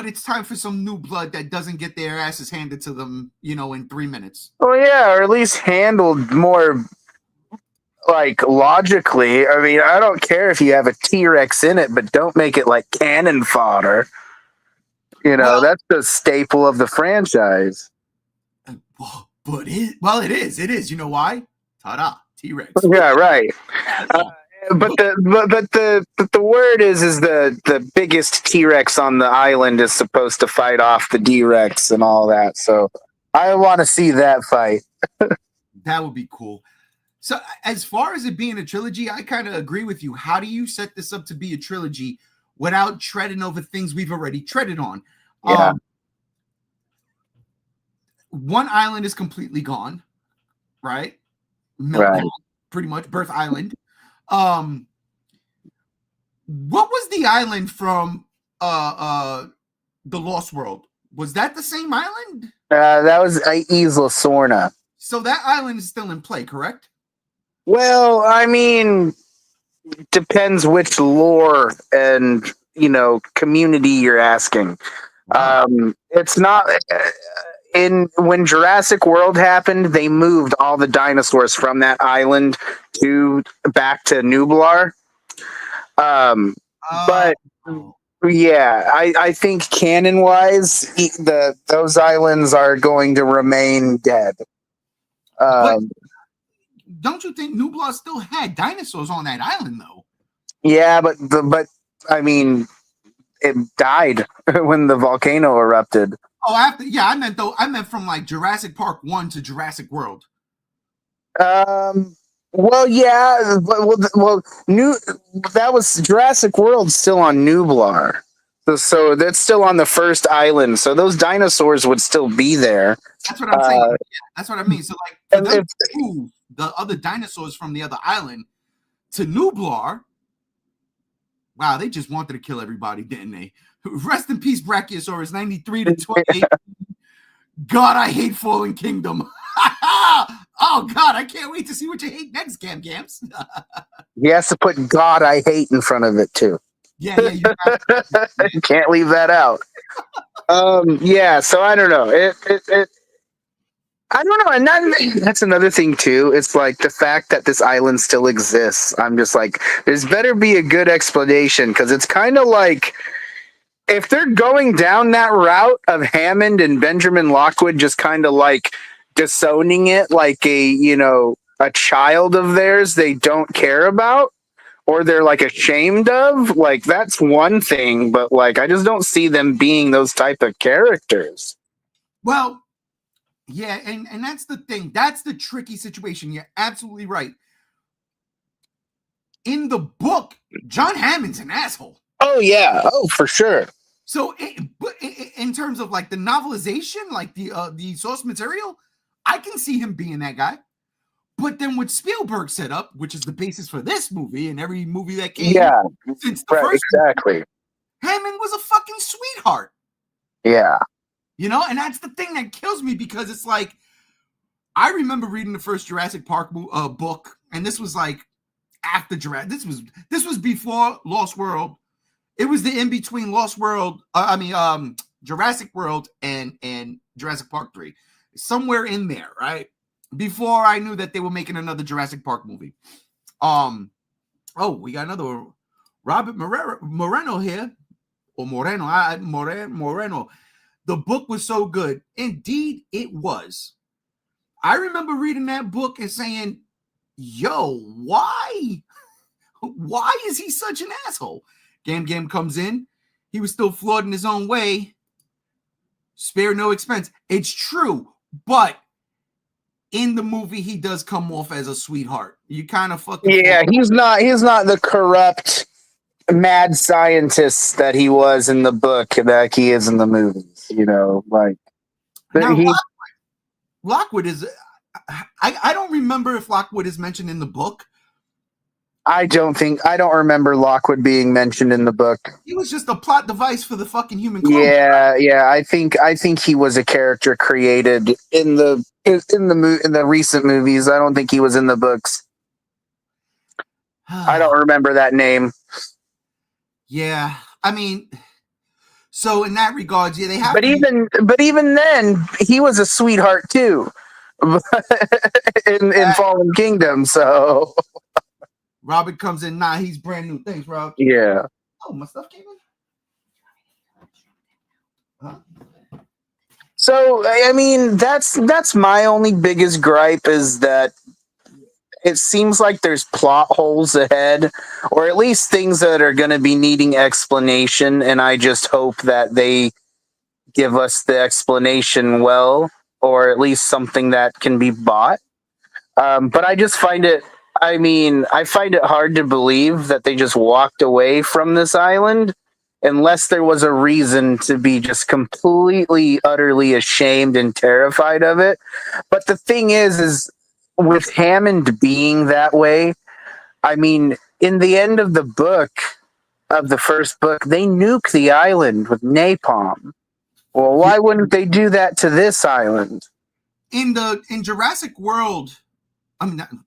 Speaker 1: it's time for some new blood that doesn't get their asses handed to them, you know, in 3 minutes.
Speaker 2: Well, yeah, or at least handled more like logically. I mean, I don't care if you have a T-Rex in it, but don't make it like cannon fodder. You know, that's the staple of the franchise.
Speaker 1: But it is. You know why? Ta-da, T-Rex.
Speaker 2: Yeah, right. But the word is the biggest T-Rex on the island is supposed to fight off the D-Rex and all that. So I want to see that fight.
Speaker 1: That would be cool. So as far as it being a trilogy, I kind of agree with you. How do you set this up to be a trilogy without treading over things we've already treaded on?
Speaker 2: Yeah.
Speaker 1: One island is completely gone, right?
Speaker 2: Right.
Speaker 1: Pretty much, Birth Island. What was the island from the Lost World? Was that the same island?
Speaker 2: That was Isla Sorna.
Speaker 1: So that island is still in play, correct?
Speaker 2: Well, I mean, depends which lore and, you know, community you're asking. It's not when Jurassic World happened, they moved all the dinosaurs from that island back to Nublar. But yeah, I think canon wise, those islands are going to remain dead.
Speaker 1: Don't you think Nublar still had dinosaurs on that island though?
Speaker 2: Yeah, but I mean, it died when the volcano erupted.
Speaker 1: Oh, I meant from like Jurassic Park 1 to Jurassic World.
Speaker 2: Well, yeah, that was Jurassic World still on Nublar. So that's still on the first island. So those dinosaurs would still be there.
Speaker 1: That's what I'm saying. Yeah, that's what I mean. So like for them to move the other dinosaurs from the other island to Nublar, wow, they just wanted to kill everybody, didn't they? Rest in peace, Brachiosaurus, 93 to 28. God, I hate Fallen Kingdom. Oh, God, I can't wait to see what you hate next, Gams.
Speaker 2: He has to put God I hate in front of it, too.
Speaker 1: Yeah,
Speaker 2: you can't leave that out. Yeah, so I don't know. I don't know, and that's another thing too. It's like the fact that this island still exists. I'm just like, there's better be a good explanation, because it's kind of like if they're going down that route of Hammond and Benjamin Lockwood just kind of like disowning it like a child of theirs they don't care about, or they're like ashamed of, like that's one thing, but like I just don't see them being those type of characters.
Speaker 1: Well, yeah, and that's the thing. That's the tricky situation. You're absolutely right. In the book, John Hammond's an asshole.
Speaker 2: Oh, yeah. Oh, for sure.
Speaker 1: So in terms of like the novelization, like the source material, I can see him being that guy. But then what Spielberg set up, which is the basis for this movie and every movie that came since the first
Speaker 2: movie,
Speaker 1: Hammond was a fucking sweetheart.
Speaker 2: Yeah.
Speaker 1: You know, and that's the thing that kills me, because it's like, I remember reading the first Jurassic Park book, and this was like after Jurassic. This was before Lost World. It was the in between Lost World. Jurassic World and Jurassic Park 3, somewhere in there, right? Before I knew that they were making another Jurassic Park movie. We got another Robert Moreno here, or Moreno. The book was so good. Indeed, it was. I remember reading that book and saying, yo, why? Why is he such an asshole? Game comes in. He was still flawed in his own way. Spare no expense. It's true, but in the movie, he does come off as a sweetheart. You kind of fucking
Speaker 2: he's not the corrupt mad scientist that he was in the book that he is in the movies. Like
Speaker 1: now, Lockwood is. I don't remember if Lockwood is mentioned in the book.
Speaker 2: I don't remember Lockwood being mentioned in the book.
Speaker 1: He was just a plot device for the fucking human clone.
Speaker 2: Yeah. I think he was a character created in the recent movies. I don't think he was in the books. I don't remember that name.
Speaker 1: Yeah, I mean, so in that regard, yeah, they have.
Speaker 2: But even then, he was a sweetheart too, in Fallen Kingdom. So
Speaker 1: Robert comes in. Nah, he's brand new. Thanks, Rob.
Speaker 2: Yeah.
Speaker 1: Oh, my stuff came in. Huh?
Speaker 2: So I mean, that's my only biggest gripe is that it seems like there's plot holes ahead, or at least things that are going to be needing explanation. And I just hope that they give us the explanation well, or at least something that can be bought. But I just find it, I find it hard to believe that they just walked away from this island unless there was a reason to be just completely, utterly ashamed and terrified of it. But the thing is with Hammond being that way, I mean, in the end of the book, of the first book, they nuke the island with napalm. Well, why wouldn't they do that to this island?
Speaker 1: In Jurassic World,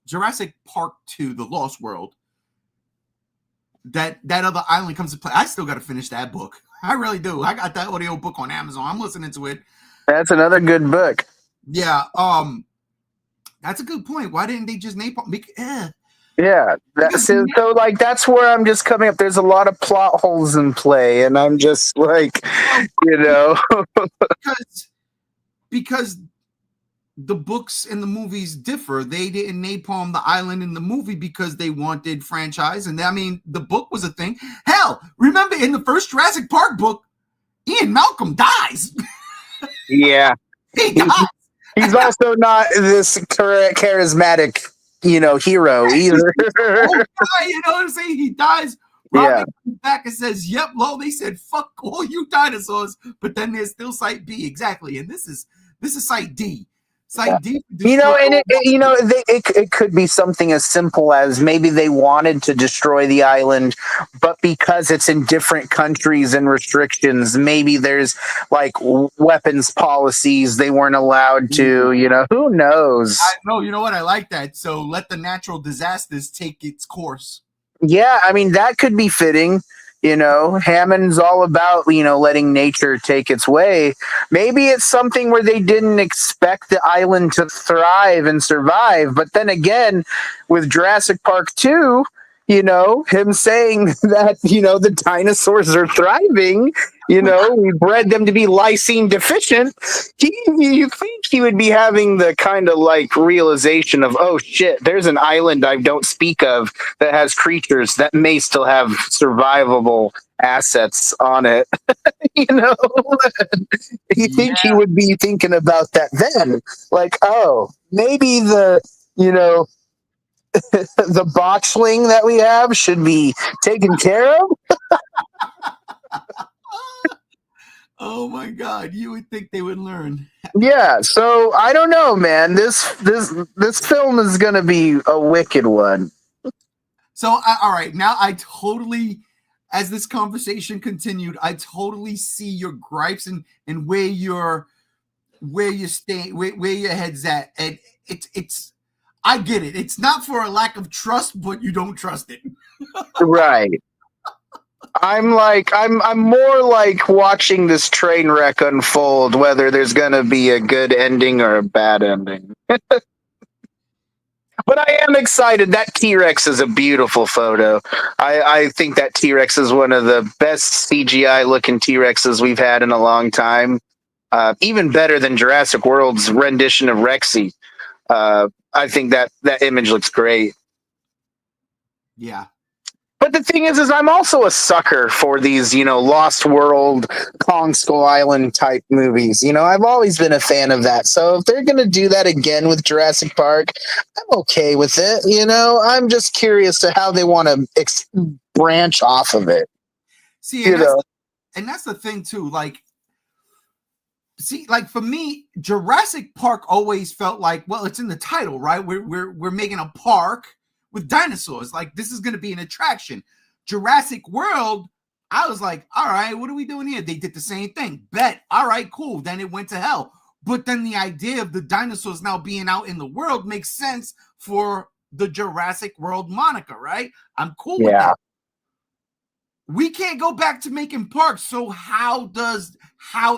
Speaker 1: Jurassic Park 2, The Lost World, that other island comes to play. I still got to finish that book. I really do. I got that audio book on Amazon. I'm listening to it.
Speaker 2: That's another good book.
Speaker 1: Yeah. That's a good point. Why didn't they just napalm?
Speaker 2: Yeah. So like that's where I'm just coming up. There's a lot of plot holes in play, and I'm just like,
Speaker 1: because the books and the movies differ. They didn't napalm the island in the movie because they wanted franchise, and the book was a thing. Hell, remember in the first Jurassic Park book, Ian Malcolm dies.
Speaker 2: Yeah,
Speaker 1: he dies.
Speaker 2: He's also not this charismatic, hero either.
Speaker 1: You know what I'm saying? He dies. Robin comes back and says, "Yep, they said fuck all you dinosaurs, but then there's still Site B exactly, and this is Site D." Site D.
Speaker 2: It could be something as simple as maybe they wanted to destroy the island, but because it's in different countries and restrictions, maybe there's like weapons policies they weren't allowed to. Who knows?
Speaker 1: I know. You know what? I like that. So let the natural disasters take its course.
Speaker 2: Yeah, that could be fitting. Hammond's all about, letting nature take its way. Maybe it's something where they didn't expect the island to thrive and survive. But then again, with Jurassic Park 2, him saying that, the dinosaurs are thriving, we bred them to be lysine deficient. You think he would be having the kind of like realization of, oh shit, there's an island I don't speak of that has creatures that may still have survivable assets on it. You think he would be thinking about that then? Like, oh, maybe the botchling that we have should be taken care of.
Speaker 1: Oh my God! You would think they would learn.
Speaker 2: Yeah, so I don't know, man. This film is gonna be a wicked one.
Speaker 1: So all right, now I totally, as this conversation continued, I totally see your gripes and where your head's at, and it's. I get it. It's not for a lack of trust, but you don't trust it.
Speaker 2: Right. I'm more like watching this train wreck unfold, whether there's gonna be a good ending or a bad ending. But I am excited. That T-Rex is a beautiful photo. I think that T-Rex is one of the best CGI looking T-Rexes we've had in a long time. even better than Jurassic World's rendition of Rexy. I think that image looks great.
Speaker 1: Yeah.
Speaker 2: But the thing is I'm also a sucker for these, Lost World, Kong Skull Island type movies. I've always been a fan of that. So if they're going to do that again with Jurassic Park, I'm okay with it. I'm just curious to how they want to branch off of it.
Speaker 1: See, and that's the thing too. Like, see, like for me, Jurassic Park always felt like, well, it's in the title, right? We're making a park with dinosaurs. Like, this is going to be an attraction. Jurassic World, I was like, all right, what are we doing here? They did the same thing. Bet. All right, cool. Then it went to hell. But then the idea of the dinosaurs now being out in the world makes sense for the Jurassic World moniker, right? I'm cool with that. We can't go back to making parks. So how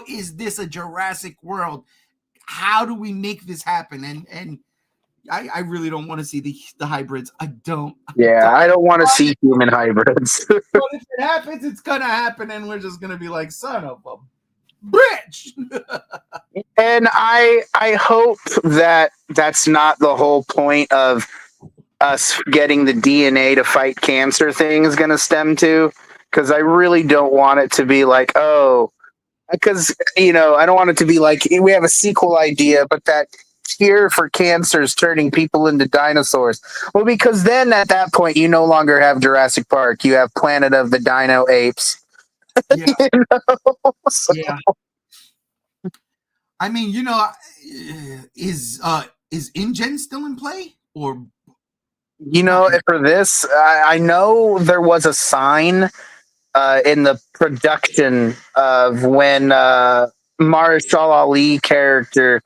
Speaker 1: is this a Jurassic World? How do we make this happen? And I really don't want to see the hybrids. I don't
Speaker 2: want to see human hybrids.
Speaker 1: But if it happens, it's gonna happen, and we're just gonna be like, son of a bitch.
Speaker 2: And I hope that that's not the whole point of us getting the DNA to fight cancer thing is going to stem to, because I really don't want it to be like, because I don't want it to be like we have a sequel idea, but that cure for cancer is turning people into dinosaurs. Well, because then at that point you no longer have Jurassic Park, you have Planet of the Dino Apes.
Speaker 1: Yeah. So. Yeah. I mean, is InGen still in play, or?
Speaker 2: For this, I know there was a sign in the production of when Marshall Ali character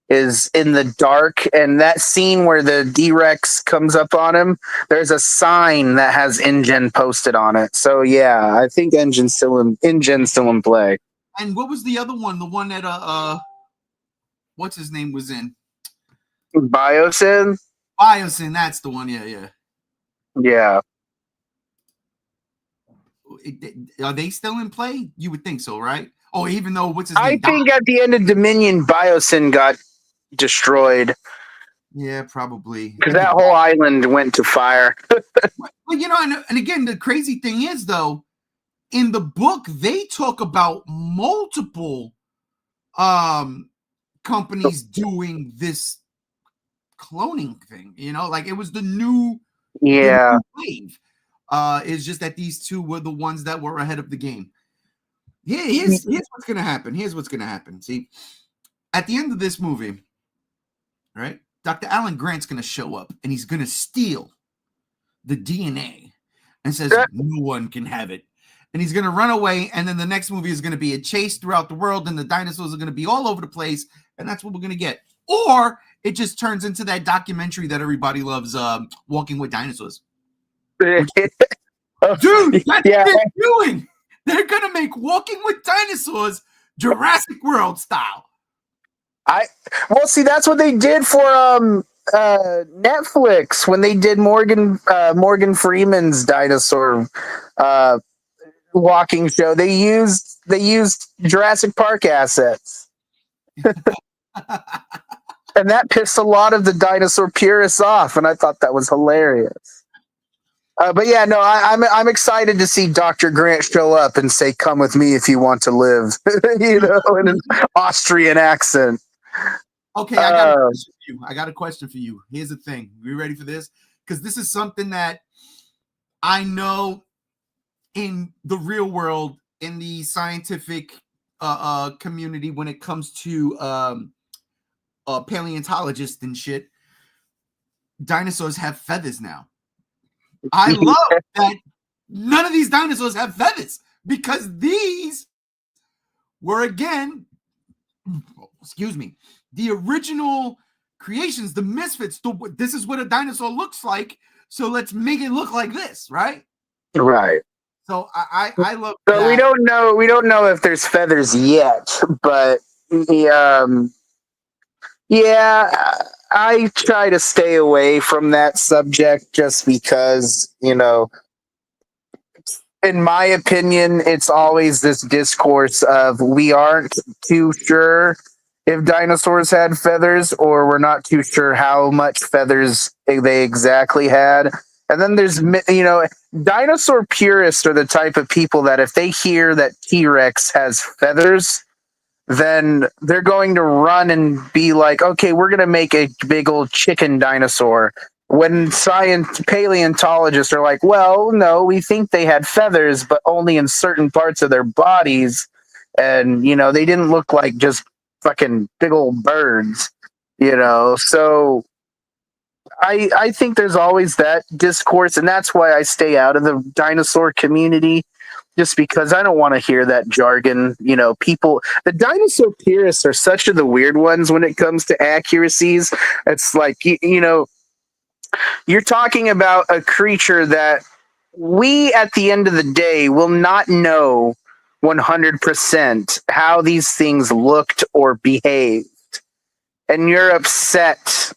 Speaker 2: is in the dark, and that scene where the D-Rex comes up on him, there's a sign that has InGen posted on it. So yeah, I think InGen's still in play.
Speaker 1: And what was the other one? The one that what's his name was in?
Speaker 2: Biosyn,
Speaker 1: that's the one. Yeah. Are they still in play? You would think so, right? Oh, even though what's his name?
Speaker 2: I think at the end of Dominion, Biosyn got destroyed.
Speaker 1: Yeah, probably.
Speaker 2: Because that whole island went to fire.
Speaker 1: Well, and again, the crazy thing is, though, in the book, they talk about multiple companies doing this cloning thing. Like it was the new wave. It's just that these two were the ones that were ahead of the game. Here's what's gonna happen. See, at the end of this movie, right? Dr. Alan Grant's gonna show up and he's gonna steal the DNA and says no one can have it. And he's gonna run away, and then the next movie is gonna be a chase throughout the world, and the dinosaurs are gonna be all over the place, and that's what we're gonna get. Or it just turns into that documentary that everybody loves, Walking with Dinosaurs. Dude, that's what they're doing. They're gonna make Walking with Dinosaurs Jurassic World style.
Speaker 2: Well, see, that's what they did for Netflix when they did Morgan Freeman's dinosaur walking show. They used Jurassic Park assets. And that pissed a lot of the dinosaur purists off, and I thought that was hilarious. But yeah, no, I'm excited to see Dr. Grant show up and say, "Come with me if you want to live," in an Austrian accent.
Speaker 1: Okay, I got a question for you. Here's the thing. You ready for this? Because this is something that I know in the real world, in the scientific community, when it comes to paleontologists and shit, dinosaurs have feathers now. I love that none of these dinosaurs have feathers, because these were, again, the original creations, the misfits. This is what a dinosaur looks like, so let's make it look like this, right?
Speaker 2: Right.
Speaker 1: So I love
Speaker 2: so
Speaker 1: that.
Speaker 2: We don't know if there's feathers yet, but I try to stay away from that subject just because, in my opinion, it's always this discourse of we aren't too sure if dinosaurs had feathers, or we're not too sure how much feathers they exactly had. And then there's, dinosaur purists are the type of people that if they hear that T-Rex has feathers, then they're going to run and be like, okay, we're going to make a big old chicken dinosaur. When paleontologists are like, well, no, we think they had feathers, but only in certain parts of their bodies. And, they didn't look like just fucking big old birds, So I think there's always that discourse, and that's why I stay out of the dinosaur community, just because I don't want to hear that jargon. The dinosaur purists are such of the weird ones when it comes to accuracies. It's like, you're talking about a creature that we, at the end of the day, will not know 100% how these things looked or behaved. And you're upset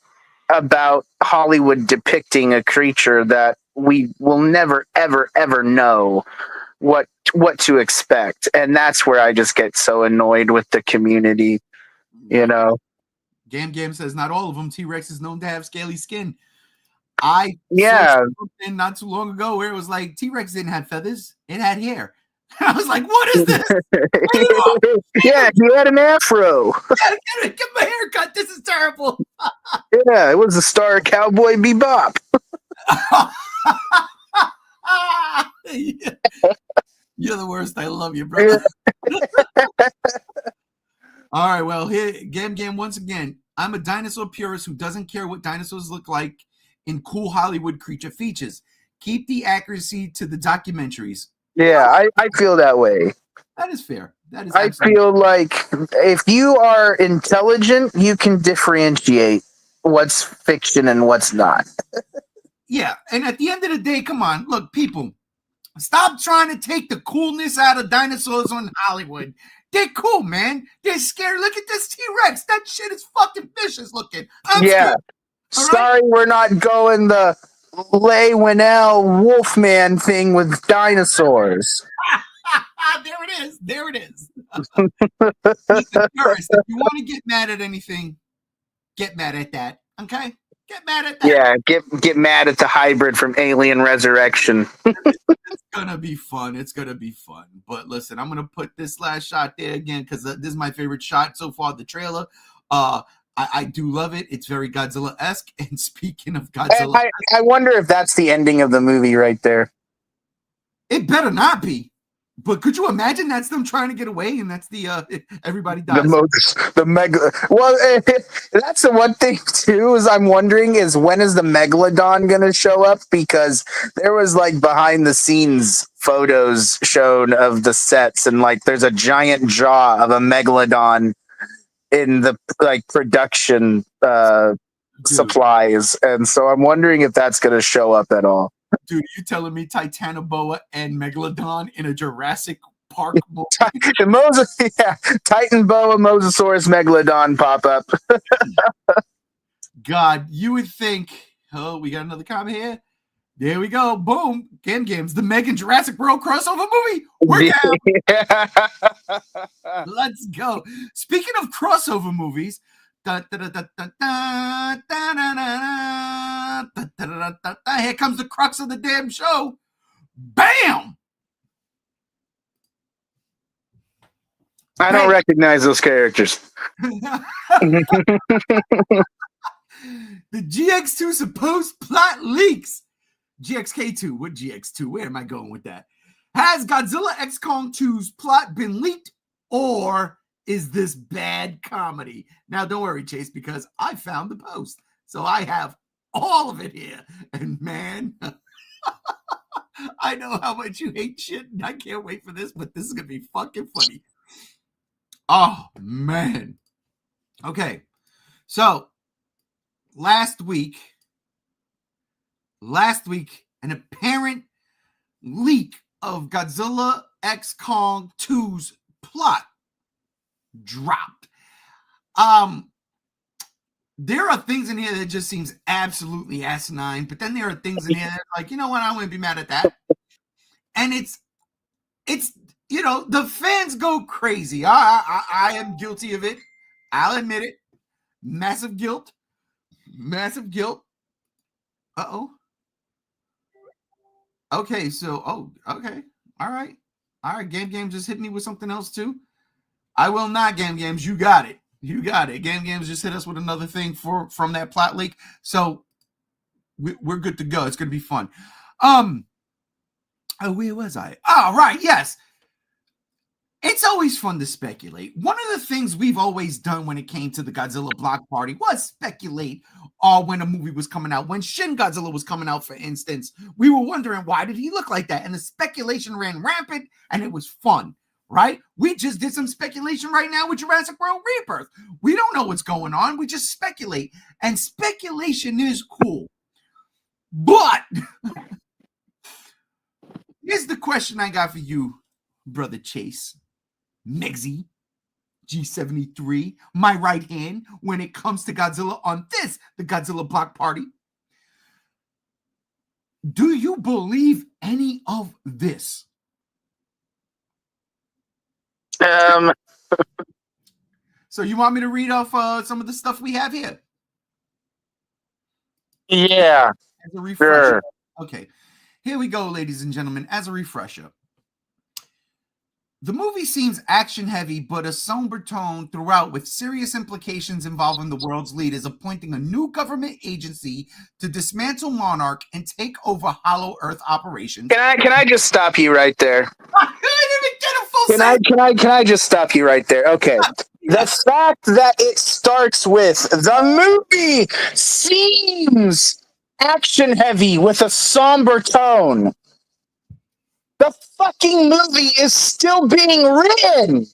Speaker 2: about Hollywood depicting a creature that we will never, ever, ever know what to expect. And that's where I just get so annoyed with the community,
Speaker 1: Gam says not all of them. T-Rex is known to have scaly skin. I
Speaker 2: saw
Speaker 1: something not too long ago where it was like T-Rex didn't have feathers, it had hair. I was like, what is this?
Speaker 2: Yeah, he had an afro.
Speaker 1: Get my haircut. This is terrible.
Speaker 2: Yeah, it was the star of Cowboy Bebop.
Speaker 1: You're the worst. I love you, brother. All right, well, here, Gam, once again, I'm a dinosaur purist who doesn't care what dinosaurs look like in cool Hollywood creature features. Keep the accuracy to the documentaries.
Speaker 2: Yeah, I feel that way.
Speaker 1: That is fair.
Speaker 2: I feel like if you are intelligent, you can differentiate what's fiction and what's not.
Speaker 1: Yeah, and at the end of the day, come on, look, people, stop trying to take the coolness out of dinosaurs on Hollywood. They're cool, man. They're scary. Look at this T-Rex. That shit is fucking vicious looking. I'm scared.
Speaker 2: Sorry, we're not going the Leigh Whannell Wolfman thing with dinosaurs.
Speaker 1: There it is. Listen, Paris, if you want to get mad at anything, get mad at that. Okay? Get mad at that.
Speaker 2: Yeah, get mad at the hybrid from Alien Resurrection.
Speaker 1: It's gonna be fun. It's gonna be fun. But listen, I'm gonna put this last shot there again because this is my favorite shot so far. The trailer. I do love it. It's very Godzilla-esque. And speaking of Godzilla,
Speaker 2: I wonder if that's the ending of the movie right there.
Speaker 1: It better not be. But could you imagine that's them trying to get away and that's the everybody dies?
Speaker 2: The mega. Well, that's the one thing too is I'm wondering is when is the megalodon going to show up? Because there was like behind the scenes photos shown of the sets and like there's a giant jaw of a megalodon in the like production supplies, and so I'm wondering if that's going to show up at all.
Speaker 1: Dude, you telling me Titanoboa and Megalodon in a Jurassic Park movie?
Speaker 2: Titan Boa, Mosasaurus, Megalodon pop up.
Speaker 1: God, you would think. Oh, we got another comment here. There we go. Boom. Games. The Meg and Jurassic World crossover movie. We're down. Let's go. Speaking of crossover movies, here comes the crux of the damn show. Bam!
Speaker 2: I don't recognize those characters.
Speaker 1: The GX2 supposed plot leaks. GXK2. What GX2? Where am I going with that? Has Godzilla X Kong 2's plot been leaked, or is this bad comedy? Now, don't worry, Chase, because I found the post. So I have all of it here. And man, I know how much you hate shit, and I can't wait for this, but this is going to be fucking funny. Oh, man. Okay. So, last week, an apparent leak of Godzilla X Kong 2's plot dropped. There are things in here that just seems absolutely asinine, but then there are things in here that like, you know what, I'm going to be mad at that. And it's it's, the fans go crazy. I am guilty of it. I'll admit it. Massive guilt. Massive guilt. Uh-oh. Okay, so, okay. All right. Game just hit me with something else too. I will not, Games. You got it. Games just hit us with another thing from that plot leak. So we're good to go. It's going to be fun. Where was I? Oh, right. Yes. It's always fun to speculate. One of the things we've always done when it came to the Godzilla block party was speculate when a movie was coming out. When Shin Godzilla was coming out, for instance, we were wondering, why did he look like that? And the speculation ran rampant, and it was fun, right? We just did some speculation right now with Jurassic World Rebirth. We don't know what's going on. We just speculate, and speculation is cool. But here's the question I got for you, Brother Chase. Megzy, G73, my right hand when it comes to Godzilla on the Godzilla block party. Do you believe any of this? So you want me to read off some of the stuff we have here?
Speaker 2: Yeah.
Speaker 1: As a refresher.
Speaker 2: Sure.
Speaker 1: Okay. Here we go, ladies and gentlemen, as a refresher. The movie seems action-heavy, but a somber tone throughout, with serious implications involving the world's leaders appointing a new government agency to dismantle Monarch and take over Hollow Earth operations.
Speaker 2: Can I just stop you right there?
Speaker 1: I couldn't even get a full sentence.
Speaker 2: Can I just stop you right there? Okay. The fact that it starts with the movie seems action-heavy with a somber tone. The fucking movie is still being written.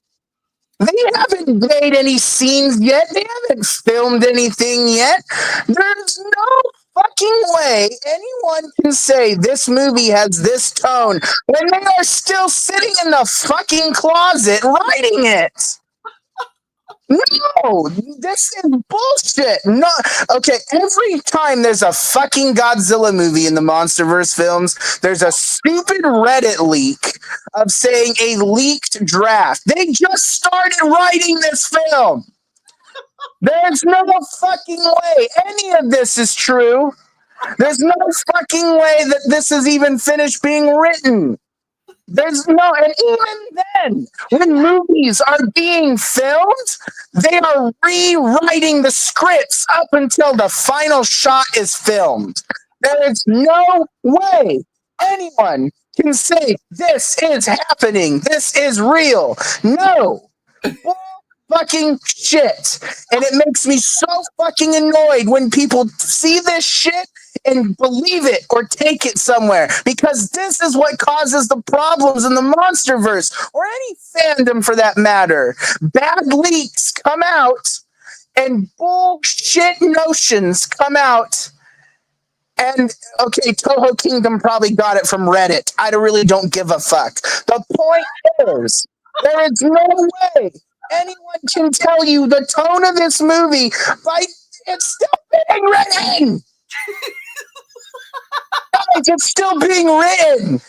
Speaker 2: They haven't made any scenes yet. They haven't filmed anything yet. There's no fucking way anyone can say this movie has this tone when they are still sitting in the fucking closet writing it. No, this is bullshit. No, okay, every time there's a fucking Godzilla movie in the MonsterVerse films, there's a stupid Reddit leak of saying a leaked draft. They just started writing this film. There's no fucking way any of this is true. There's no fucking way that this is even finished being written. There's no, and even then, when movies are being filmed, they are rewriting the scripts up until the final shot is filmed. There is no way anyone can say this is happening, this is real. No. Fucking shit. And it makes me so fucking annoyed when people see this shit and believe it or take it somewhere, because this is what causes the problems in the MonsterVerse or any fandom for that matter. Bad leaks come out and bullshit notions come out. And okay, Toho Kingdom probably got it from Reddit. I really don't give a fuck. The point is, there is no way anyone can tell you the tone of this movie by it's still being written. Guys, it's still being written.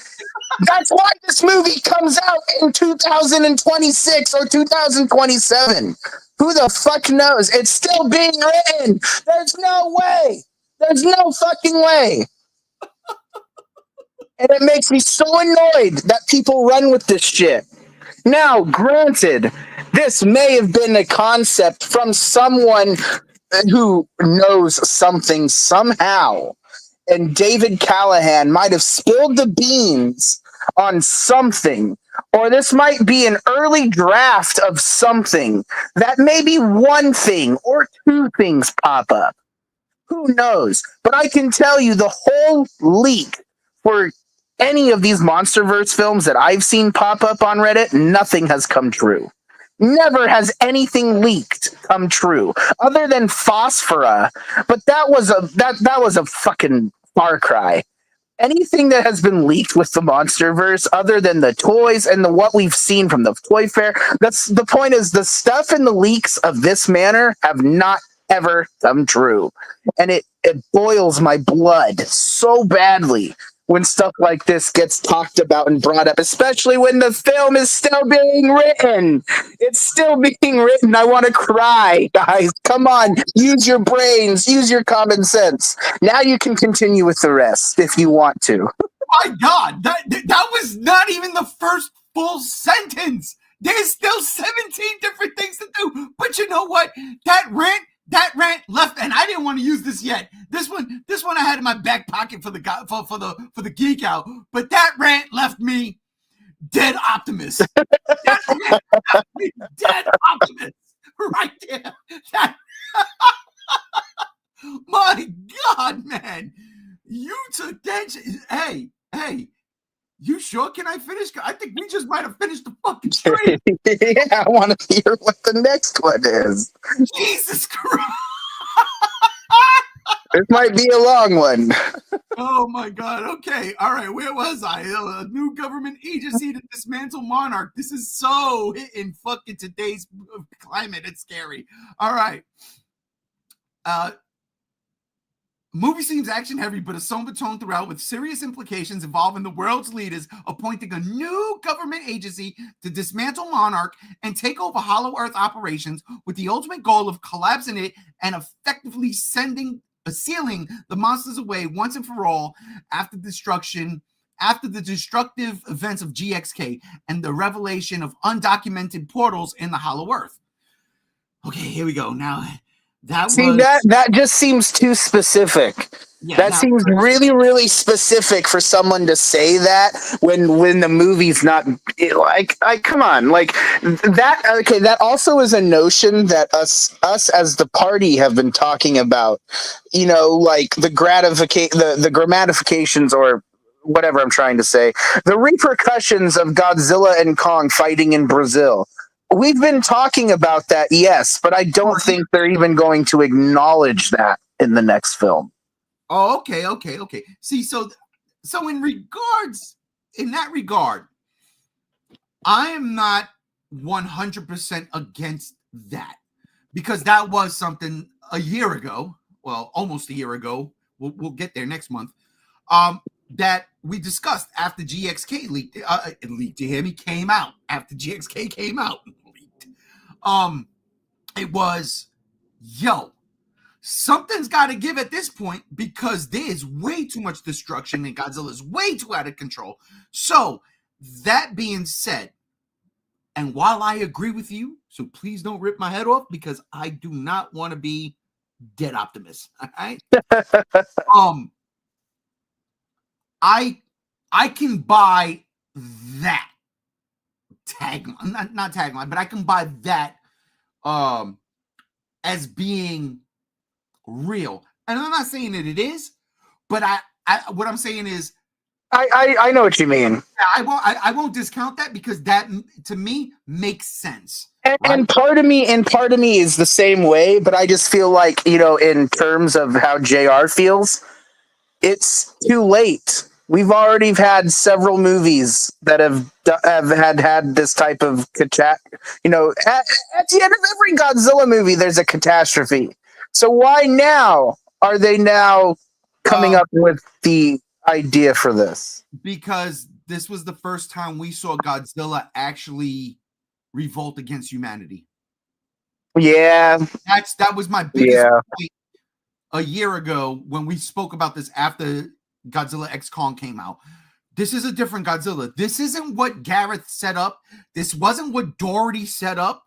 Speaker 2: That's why this movie comes out in 2026 or 2027. Who the fuck knows? It's still being written. There's no way. There's no fucking way. And it makes me so annoyed that people run with this shit. Now, granted, this may have been a concept from someone who knows something somehow. And David Callahan might have spilled the beans on something. Or this might be an early draft of something that maybe one thing or two things pop up. Who knows? But I can tell you the whole leak for any of these MonsterVerse films that I've seen pop up on Reddit, nothing has come true. Never has anything leaked come true, other than Phosphora. But that was a fucking far cry. Anything that has been leaked with the MonsterVerse, other than the toys and what we've seen from the toy fair, that's the point. Is the stuff in the leaks of this manner have not ever come true, and it boils my blood so badly when stuff like this gets talked about and brought up, especially when the film is still being written. It's still being written. I want to cry, guys. Come on, use your brains, use your common sense. Now you can continue with the rest if you want to.
Speaker 1: My God, that was not even the first full sentence. There's still 17 different things to do. But you know what? That rant left, and I didn't want to use this yet. This one I had in my back pocket for the geek out. But that rant left me dead optimist. That rant left me dead optimist right there. My God, man, you took that. Hey, you sure? Can I finish? I think we just might have finished the fucking stream.
Speaker 2: Yeah, I want to hear what the next one is.
Speaker 1: Jesus Christ.
Speaker 2: It might be a long one.
Speaker 1: Oh my God. Okay. All right. Where was I? A new government agency to dismantle monarch. This is so hitting fucking today's climate. It's scary. All right. Movie seems action heavy, but a somber tone throughout, with serious implications involving the world's leaders appointing a new government agency to dismantle Monarch and take over Hollow Earth operations, with the ultimate goal of collapsing it and effectively sealing the monsters away once and for all after the destructive events of GXK and the revelation of undocumented portals in the Hollow Earth. Okay, here we go. Now, that
Speaker 2: just seems too specific. Yeah, that seems really, really specific for someone to say that when the movie's not like come on, like that. Okay, that also is a notion that us as the party have been talking about. You know, like the grammatifications or whatever I'm trying to say, the repercussions of Godzilla and Kong fighting in Brazil. We've been talking about that, yes, but I don't think they're even going to acknowledge that in the next film.
Speaker 1: Oh, okay. See, so in that regard, I am not 100% against that, because that was something a year ago, well, almost a year ago. We'll get there next month. That we discussed after GXK leaked. You hear me? Came out after GXK came out. It was, something's got to give at this point, because there is way too much destruction and Godzilla is way too out of control. So that being said, and while I agree with you, so please don't rip my head off, because I do not want to be dead optimist. All right. I can buy that tagline, not tagline, but I can buy that as being real. And I'm not saying that it is, but I what I'm saying is
Speaker 2: I know what you mean.
Speaker 1: I won't discount that, because that to me makes sense.
Speaker 2: And part of me is the same way, but I just feel like, in terms of how JR feels, it's too late. We've already had several movies that have had this type of at the end of every Godzilla movie, there's a catastrophe. So why now are they coming up with the idea for this?
Speaker 1: Because this was the first time we saw Godzilla actually revolt against humanity.
Speaker 2: Yeah,
Speaker 1: that was my biggest point a year ago when we spoke about this after Godzilla X Kong came out. This is a different Godzilla. This isn't what Gareth set up. This wasn't what Doherty set up.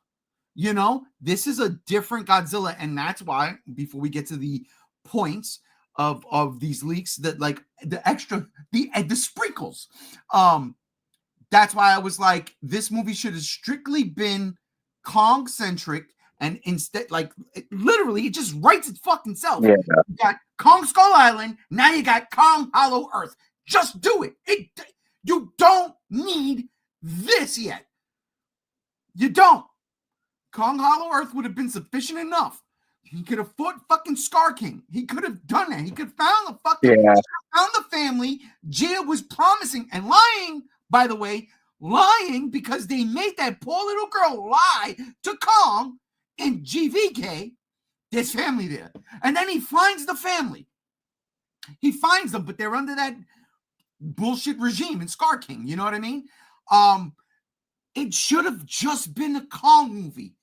Speaker 1: This is a different Godzilla, and that's why, before we get to the points of these leaks, that like the sprinkles, that's why I was like, this movie should have strictly been Kong centric, and instead, like, literally, it just writes its fucking self.
Speaker 2: Yeah.
Speaker 1: You got Kong Skull Island, now you got Kong Hollow Earth. Just do it. You don't need this yet. You don't. Kong Hollow Earth would have been sufficient enough. He could have fought fucking Scar King. He could have done that. He could have found the family. Gia was promising and lying, by the way, because they made that poor little girl lie to Kong in GVK. There's family there. And then he finds the family. He finds them, but they're under that bullshit regime in Scar King. You know what I mean? It should have just been a Kong movie.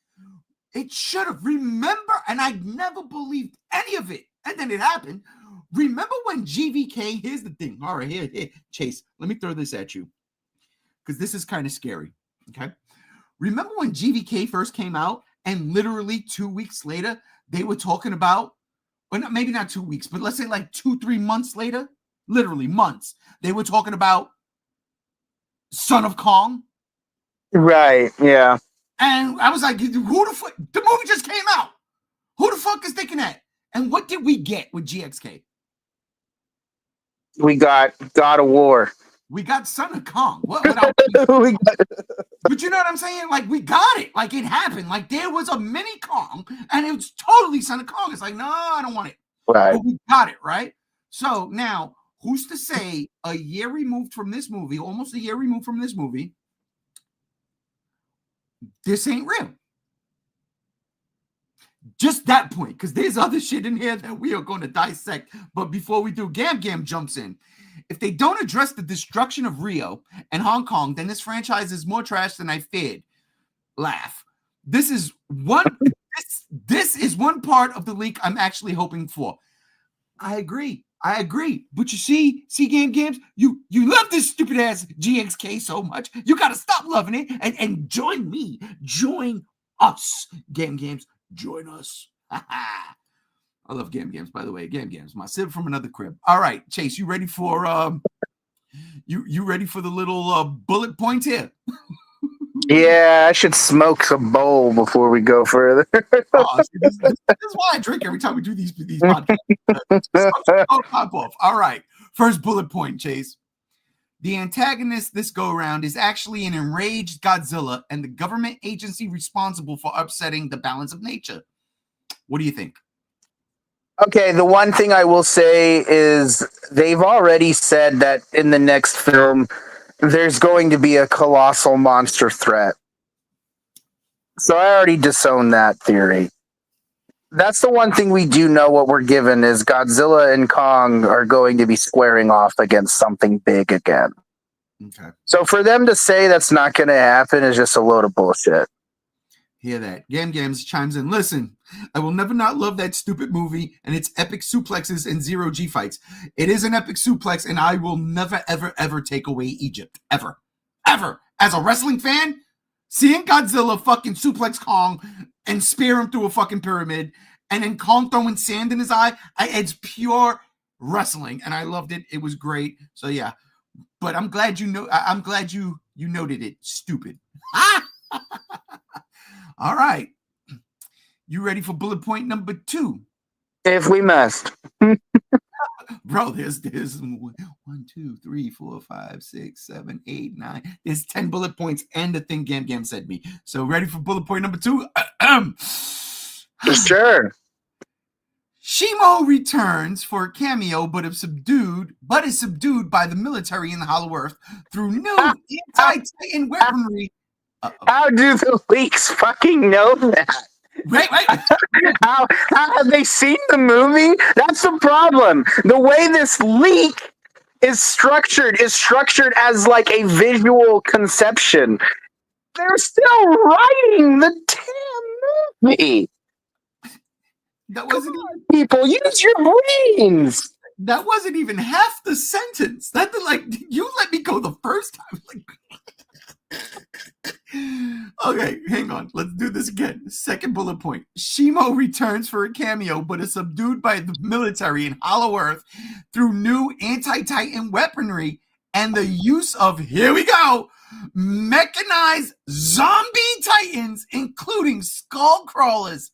Speaker 1: It should have. Remember, and I never believed any of it. And then it happened. Remember when GVK, here's the thing. All right, here, Chase, let me throw this at you, because this is kind of scary, okay? Remember when GVK first came out, and literally 2 weeks later, they were talking about, or not, maybe not 2 weeks, but let's say like 2-3 months later, literally months, they were talking about Son of Kong.
Speaker 2: Right, yeah.
Speaker 1: And I was like, who the fuck? The movie just came out. Who the fuck is thinking that? And what did we get with GXK?
Speaker 2: We got God of War.
Speaker 1: We got Son of Kong. But you know what I'm saying? Like, we got it. Like, it happened. Like, there was a mini Kong, and it was totally Son of Kong. It's like, no, I don't want it.
Speaker 2: Right.
Speaker 1: But we got it, right? So now, who's to say a year removed from this movie, almost a year removed from this movie, this ain't real? Just that point, because there's other shit in here that we are going to dissect. But before we do, Gam Gam jumps in. If they don't address the destruction of Rio and Hong Kong, then this franchise is more trash than I feared. Laugh. This is one part of the leak I'm actually hoping for. I agree. But you see Game Games, you love this stupid ass GXK so much. You gotta stop loving it and join me. Join us, Game Games. Join us. I love Game Games, by the way. Game Games, my sib from another crib. All right, Chase, you ready for you ready for the little bullet points here?
Speaker 2: Yeah, I should smoke some bowl before we go further.
Speaker 1: This is why I drink every time we do these podcasts. Pop off. All right, first bullet point, Chase. The antagonist this go-around is actually an enraged Godzilla and the government agency responsible for upsetting the balance of nature. What do you think?
Speaker 2: Okay, the one thing I will say is they've already said that in the next film, there's going to be a colossal monster threat. So I already disowned that theory. That's the one thing we do know what we're given is Godzilla and Kong are going to be squaring off against something big again.
Speaker 1: Okay.
Speaker 2: So for them to say that's not going to happen is just a load of bullshit.
Speaker 1: Hear that. Gam Gams chimes in. Listen, I will never not love that stupid movie and its epic suplexes and zero G fights. It is an epic suplex, and I will never, ever, ever take away Egypt. Ever. Ever. As a wrestling fan, seeing Godzilla fucking suplex Kong and spear him through a fucking pyramid, and then Kong throwing sand in his eye, it's pure wrestling, and I loved it. It was great. So yeah, but I'm glad you know. I'm glad you noted it. Stupid. All right, you ready for bullet point number 2?
Speaker 2: If we must.
Speaker 1: Bro, there's 1, 2, 3, 4, 5, 6, 7, 8, 9. There's 10 bullet points and the thing Gam Gam said me. So ready for bullet point number 2?
Speaker 2: Sure.
Speaker 1: Shimo returns for a cameo, but is subdued by the military in the Hollow Earth through new anti-Titan weaponry.
Speaker 2: How do the leaks fucking know that?
Speaker 1: Wait.
Speaker 2: How have they seen the movie? That's the problem. The way this leak is structured as like a visual conception. They're still writing the damn movie.
Speaker 1: That wasn't even,
Speaker 2: people, use your brains.
Speaker 1: That wasn't even half the sentence. You let me go the first time. Okay, hang on. Let's do this again. Second bullet point. Shimo returns for a cameo, but is subdued by the military in Hollow Earth through new anti-Titan weaponry and the use of, here we go, mechanized zombie titans, including skull crawlers.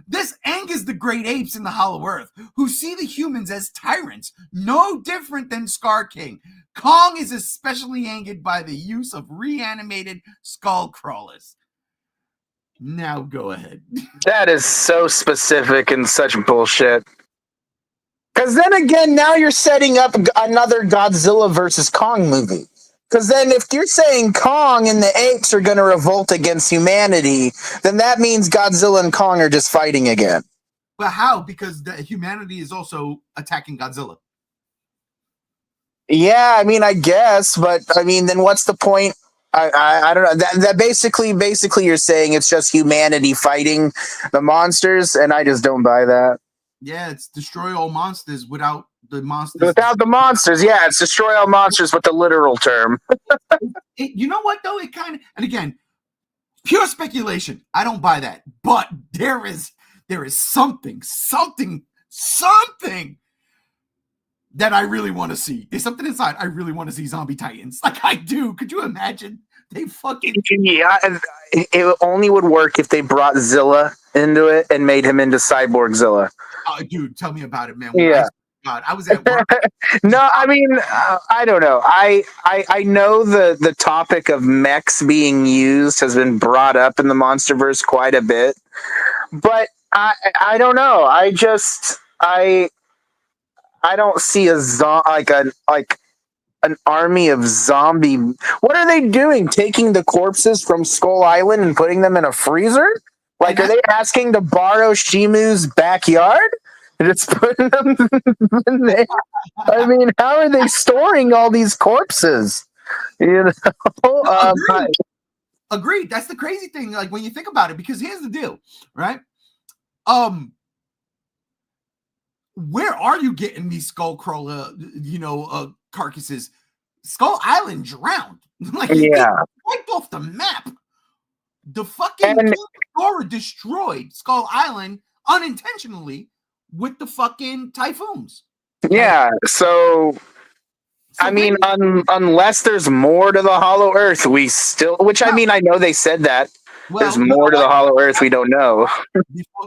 Speaker 1: This angers the great apes in the Hollow Earth, who see the humans as tyrants, no different than Scar King. Kong is especially angered by the use of reanimated skull crawlers. Now go ahead.
Speaker 2: That is so specific and such bullshit. Because then again, now you're setting up another Godzilla versus Kong movie. Because then if you're saying Kong and the apes are going to revolt against humanity, then that means Godzilla and Kong are just fighting again.
Speaker 1: Well, how? Because the humanity is also attacking Godzilla.
Speaker 2: Yeah, I mean, I guess, but I mean, then what's the point? I don't know. That basically you're saying it's just humanity fighting the monsters, and I just don't buy that.
Speaker 1: Yeah, it's destroy all monsters without the monsters.
Speaker 2: Without the monsters, yeah, it's destroy all monsters with the literal term.
Speaker 1: You know what though? It kind of, and again, pure speculation. I don't buy that, but there is something that I really want to see. There's something inside. I really want to see zombie titans. Like I do. Could you imagine? They fucking
Speaker 2: Yeah, it only would work if they brought Zilla into it and made him into Cyborg Zilla.
Speaker 1: Dude, tell me about it, man.
Speaker 2: Yeah.
Speaker 1: God, I was at work.
Speaker 2: No, I mean, I don't know. I know the topic of mechs being used has been brought up in the MonsterVerse quite a bit, but I don't know. I don't see an army of zombie. What are they doing? Taking the corpses from Skull Island and putting them in a freezer? Like, are they asking to borrow Shimu's backyard? Just putting them in there. I mean, how are they storing all these corpses? You know,
Speaker 1: Agreed. That's the crazy thing. Like when you think about it, because here's the deal, right? Where are you getting these skull crawler, carcasses? Skull Island drowned. Like
Speaker 2: yeah,
Speaker 1: wiped off the map. The fucking King destroyed Skull Island unintentionally with the fucking typhoons.
Speaker 2: Yeah, so I mean, unless there's more to the Hollow Earth, I mean, I know they said that. There's more to the Hollow Earth we don't know.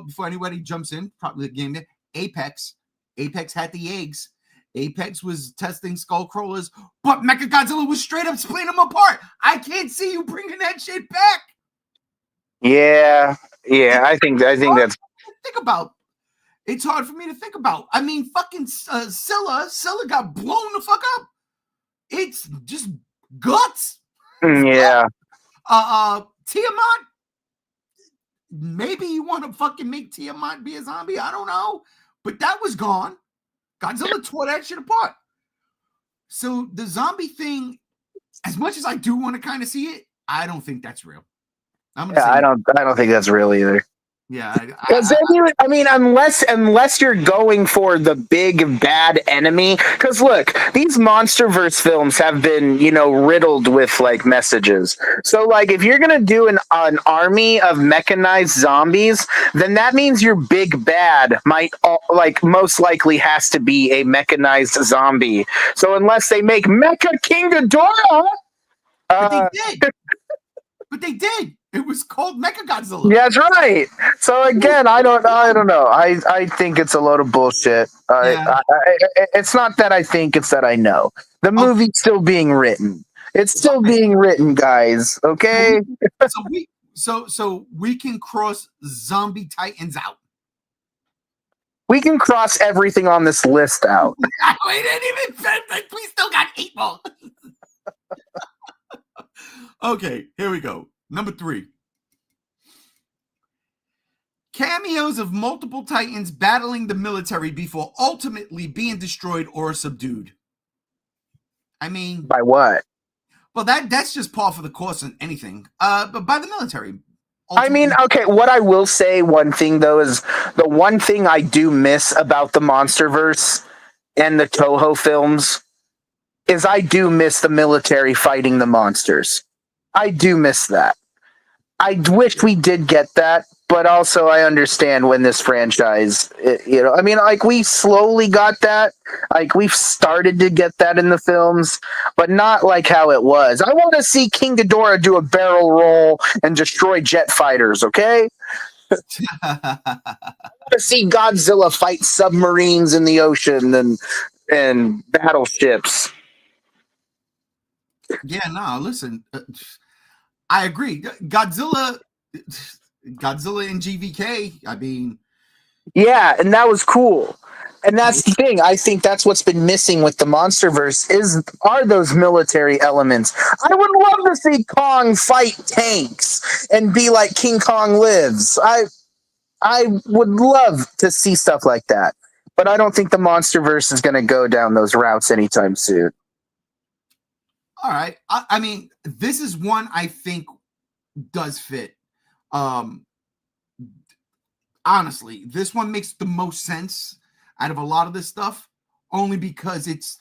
Speaker 1: Before anybody jumps in, probably the game there, Apex had the eggs. Apex was testing skull crawlers, but Mechagodzilla was straight up splitting them apart. I can't see you bringing that shit back.
Speaker 2: Yeah, I think that's
Speaker 1: think about. It's hard for me to think about. I mean, fucking Scylla got blown the fuck up. It's just guts.
Speaker 2: Yeah.
Speaker 1: Tiamat. Maybe you want to fucking make Tiamat be a zombie. I don't know, but that was gone. Godzilla tore that shit apart. So the zombie thing, as much as I do want to kind of see it, I don't think that's real.
Speaker 2: I don't think that's real either.
Speaker 1: Yeah,
Speaker 2: because I mean, unless you're going for the big bad enemy, because look, these MonsterVerse films have been riddled with like messages. So like, if you're gonna do an army of mechanized zombies, then that means your big bad most likely has to be a mechanized zombie. So unless they make Mecha King Ghidorah,
Speaker 1: but they did. It was called Mechagodzilla.
Speaker 2: Yeah, that's right. So again, I don't know. I think it's a load of bullshit. It's not that I think; it's that I know. The movie's still being written. It's still being written, guys. Okay.
Speaker 1: So we can cross Zombie Titans out.
Speaker 2: We can cross everything on this list out.
Speaker 1: We didn't even. We still got 8 more. Okay, here we go. Number 3. Cameos of multiple Titans battling the military before ultimately being destroyed or subdued. I mean,
Speaker 2: by what?
Speaker 1: Well, that's just par for the course in anything. But by the military.
Speaker 2: I mean, okay, what I will say, one thing though, is the one thing I do miss about the MonsterVerse and the Toho films is I do miss the military fighting the monsters. I do miss that. I wish we did get that, but also I understand when this franchise, I mean, like, we slowly got that. Like, we've started to get that in the films, but not like how it was. I want to see King Ghidorah do a barrel roll and destroy jet fighters, okay? I want to see Godzilla fight submarines in the ocean and battleships.
Speaker 1: Yeah, no, listen. I agree. Godzilla and GVK, I mean.
Speaker 2: Yeah, and that was cool. And that's the thing. I think that's what's been missing with the MonsterVerse are those military elements. I would love to see Kong fight tanks and be like King Kong Lives. I would love to see stuff like that. But I don't think the MonsterVerse is going to go down those routes anytime soon.
Speaker 1: All right. I mean, this is one I think does fit. Honestly, this one makes the most sense out of a lot of this stuff, only because it's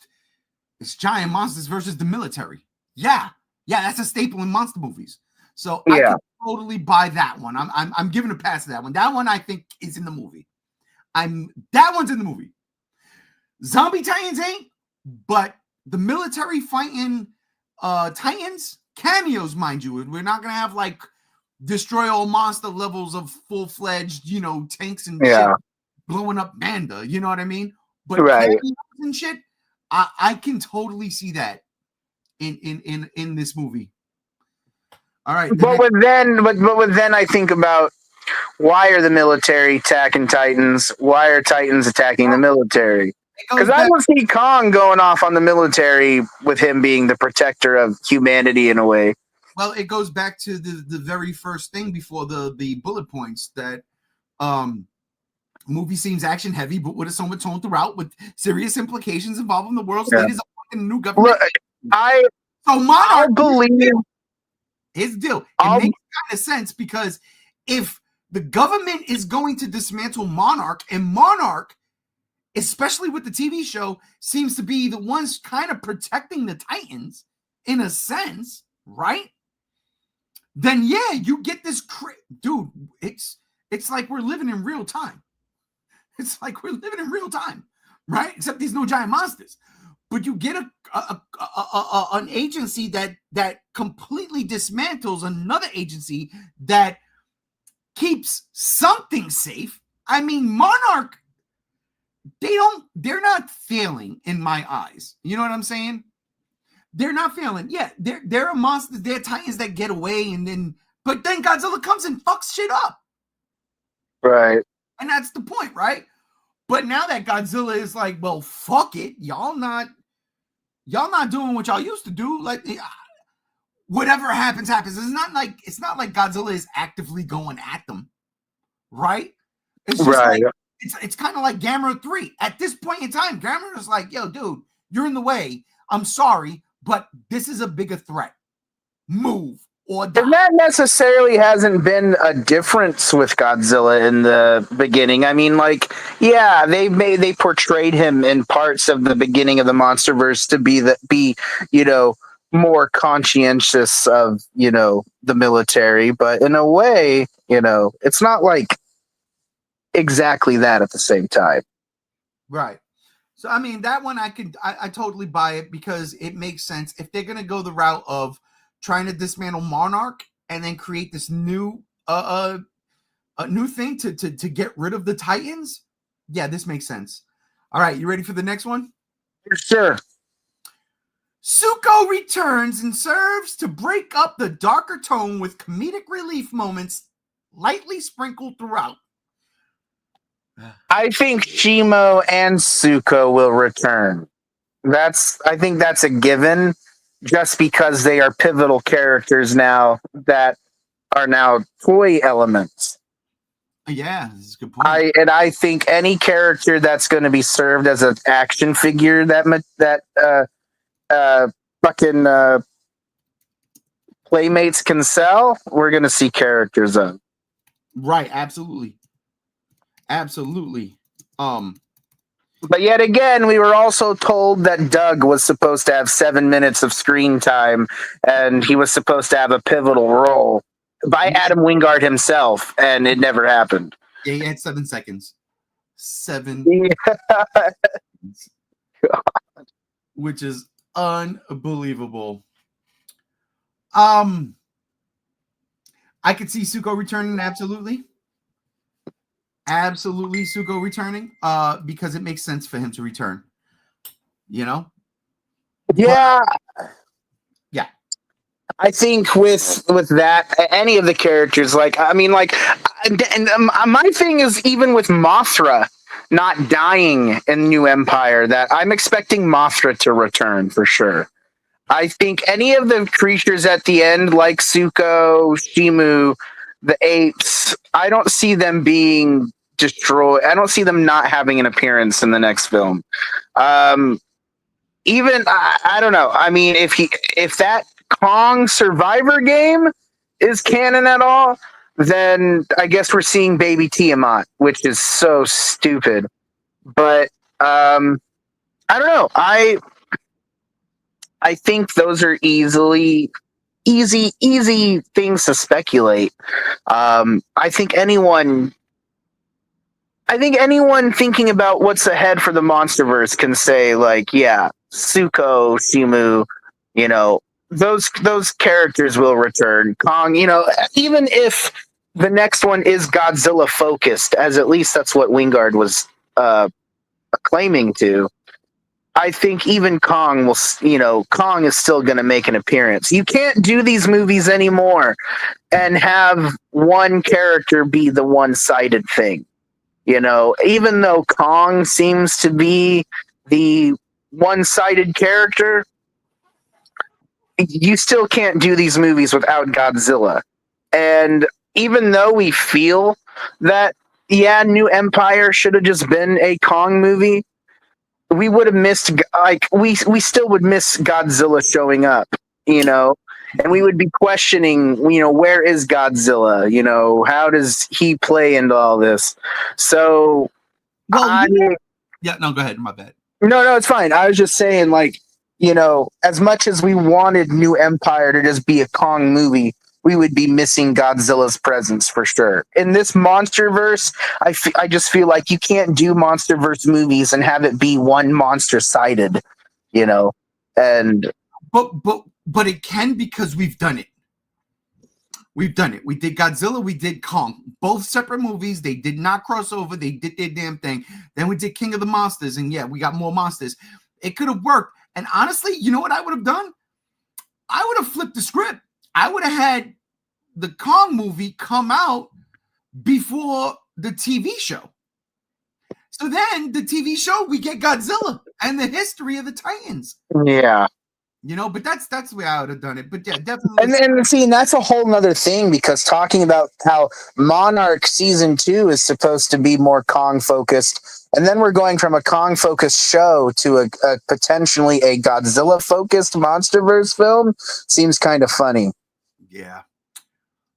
Speaker 1: giant monsters versus the military. Yeah, that's a staple in monster movies. So I can totally buy that one. I'm giving a pass to that one. That one I think is in the movie. That one's in the movie. Zombie Titans ain't, but the military fighting Titans cameos, mind you. We're not gonna have like destroy all monster levels of full-fledged, tanks and shit blowing up Manda. You know what I mean? But cameos and shit, I can totally see that in this movie. All right.
Speaker 2: But then I think about, why are the military attacking Titans? Why are Titans attacking the military? Because I don't see Kong going off on the military with him being the protector of humanity in a way.
Speaker 1: Well, it goes back to the very first thing before the bullet points that movie seems action heavy, but with a somewhat tone throughout, with serious implications involving the world's leaders of new government. So Monarch, here's the deal. It makes kind of sense, because if the government is going to dismantle Monarch, and Monarch, especially with the TV show, seems to be the ones kind of protecting the Titans in a sense, right? Then yeah, you get this dude. It's like we're living in real time. It's like we're living in real time, right? Except there's no giant monsters. But you get an agency that completely dismantles another agency that keeps something safe. I mean, Monarch, they're not failing in my eyes. You know what I'm saying? They're not failing. Yeah, they're a monster. They're Titans that get away, but then Godzilla comes and fucks shit up.
Speaker 2: Right.
Speaker 1: And that's the point, right? But now that Godzilla is like, well, fuck it. Y'all not doing what y'all used to do. Like, whatever happens. It's not like Godzilla is actively going at them, right? It's just like, it's kind of like Gamera 3. At this point in time, Gamera is like, yo, dude, you're in the way. I'm sorry, but this is a bigger threat. Move or die.
Speaker 2: And that necessarily hasn't been a difference with Godzilla in the beginning. I mean, like, yeah, they portrayed him in parts of the beginning of the MonsterVerse to be more conscientious of, the military, but in a way, it's not like exactly that at the same time.
Speaker 1: Right. So, I mean, that one I totally buy it, because it makes sense. If they're going to go the route of trying to dismantle Monarch and then create this new a new thing to get rid of the Titans, yeah, this makes sense. All right, you ready for the next one?
Speaker 2: Sure.
Speaker 1: Zuko returns and serves to break up the darker tone with comedic relief moments lightly sprinkled throughout.
Speaker 2: I think Shimo and Zuko will return. I think that's a given, just because they are pivotal characters now that are now toy elements.
Speaker 1: Yeah, that's a good point.
Speaker 2: I think any character that's going to be served as an action figure that fucking Playmates can sell, we're going to see characters of.
Speaker 1: Right, absolutely.
Speaker 2: But yet again, we were also told that Doug was supposed to have 7 minutes of screen time, and he was supposed to have a pivotal role by Adam Wingard himself, and it never happened.
Speaker 1: Yeah, he had 7 seconds. 7 which is unbelievable. I could see Zuko returning, absolutely. Absolutely, Zuko returning, because it makes sense for him to return.
Speaker 2: Yeah.
Speaker 1: Yeah.
Speaker 2: I think with that, any of the characters, my thing is, even with Mothra not dying in New Empire, that I'm expecting Mothra to return for sure. I think any of the creatures at the end, like Zuko, Shimu, the apes, I don't see them being destroyed. I don't see them not having an appearance in the next film. even I don't know. I mean, if that Kong Survivor game is canon at all, then I guess we're seeing Baby Tiamat, which is so stupid. But I don't know. I think those are easy things to speculate. I think anyone thinking about what's ahead for the MonsterVerse can say, like, yeah, Suko, Shimu, you know, those characters will return. Kong, you know, even if the next one is Godzilla focused, as at least that's what Wingard was claiming to. I think even Kong will, you know, Kong is still going to make an appearance. You can't do these movies anymore and have one character be the one-sided thing. You know, even though Kong seems to be the one-sided character, you still can't do these movies without Godzilla. And even though we feel that, yeah, New Empire should have just been a Kong movie, we would have missed, like, we still would miss Godzilla showing up, you know, and we would be questioning, you know, where is Godzilla? You know, how does he play into all this? So,
Speaker 1: Well, yeah, no, go ahead. My bad.
Speaker 2: No, it's fine. I was just saying, like, you know, as much as we wanted New Empire to just be a Kong movie, we would be missing Godzilla's presence for sure. In this MonsterVerse, I just feel like you can't do MonsterVerse movies and have it be one monster sided, you know. And
Speaker 1: but it can, because we've done it. We've done it. We did Godzilla. We did Kong. Both separate movies. They did not cross over. They did their damn thing. Then we did King of the Monsters, and yeah, we got more monsters. It could have worked. And honestly, you know what I would have done? I would have flipped the script. I would have had the Kong movie come out before the TV show. So then the TV show, we get Godzilla and the history of the Titans.
Speaker 2: Yeah.
Speaker 1: You know, but that's the way I would have done it. But yeah, definitely.
Speaker 2: And see, and that's a whole nother thing, because talking about how Monarch season 2 is supposed to be more Kong focused, and then we're going from a Kong focused show to a potentially a Godzilla focused MonsterVerse film seems kind of funny.
Speaker 1: Yeah.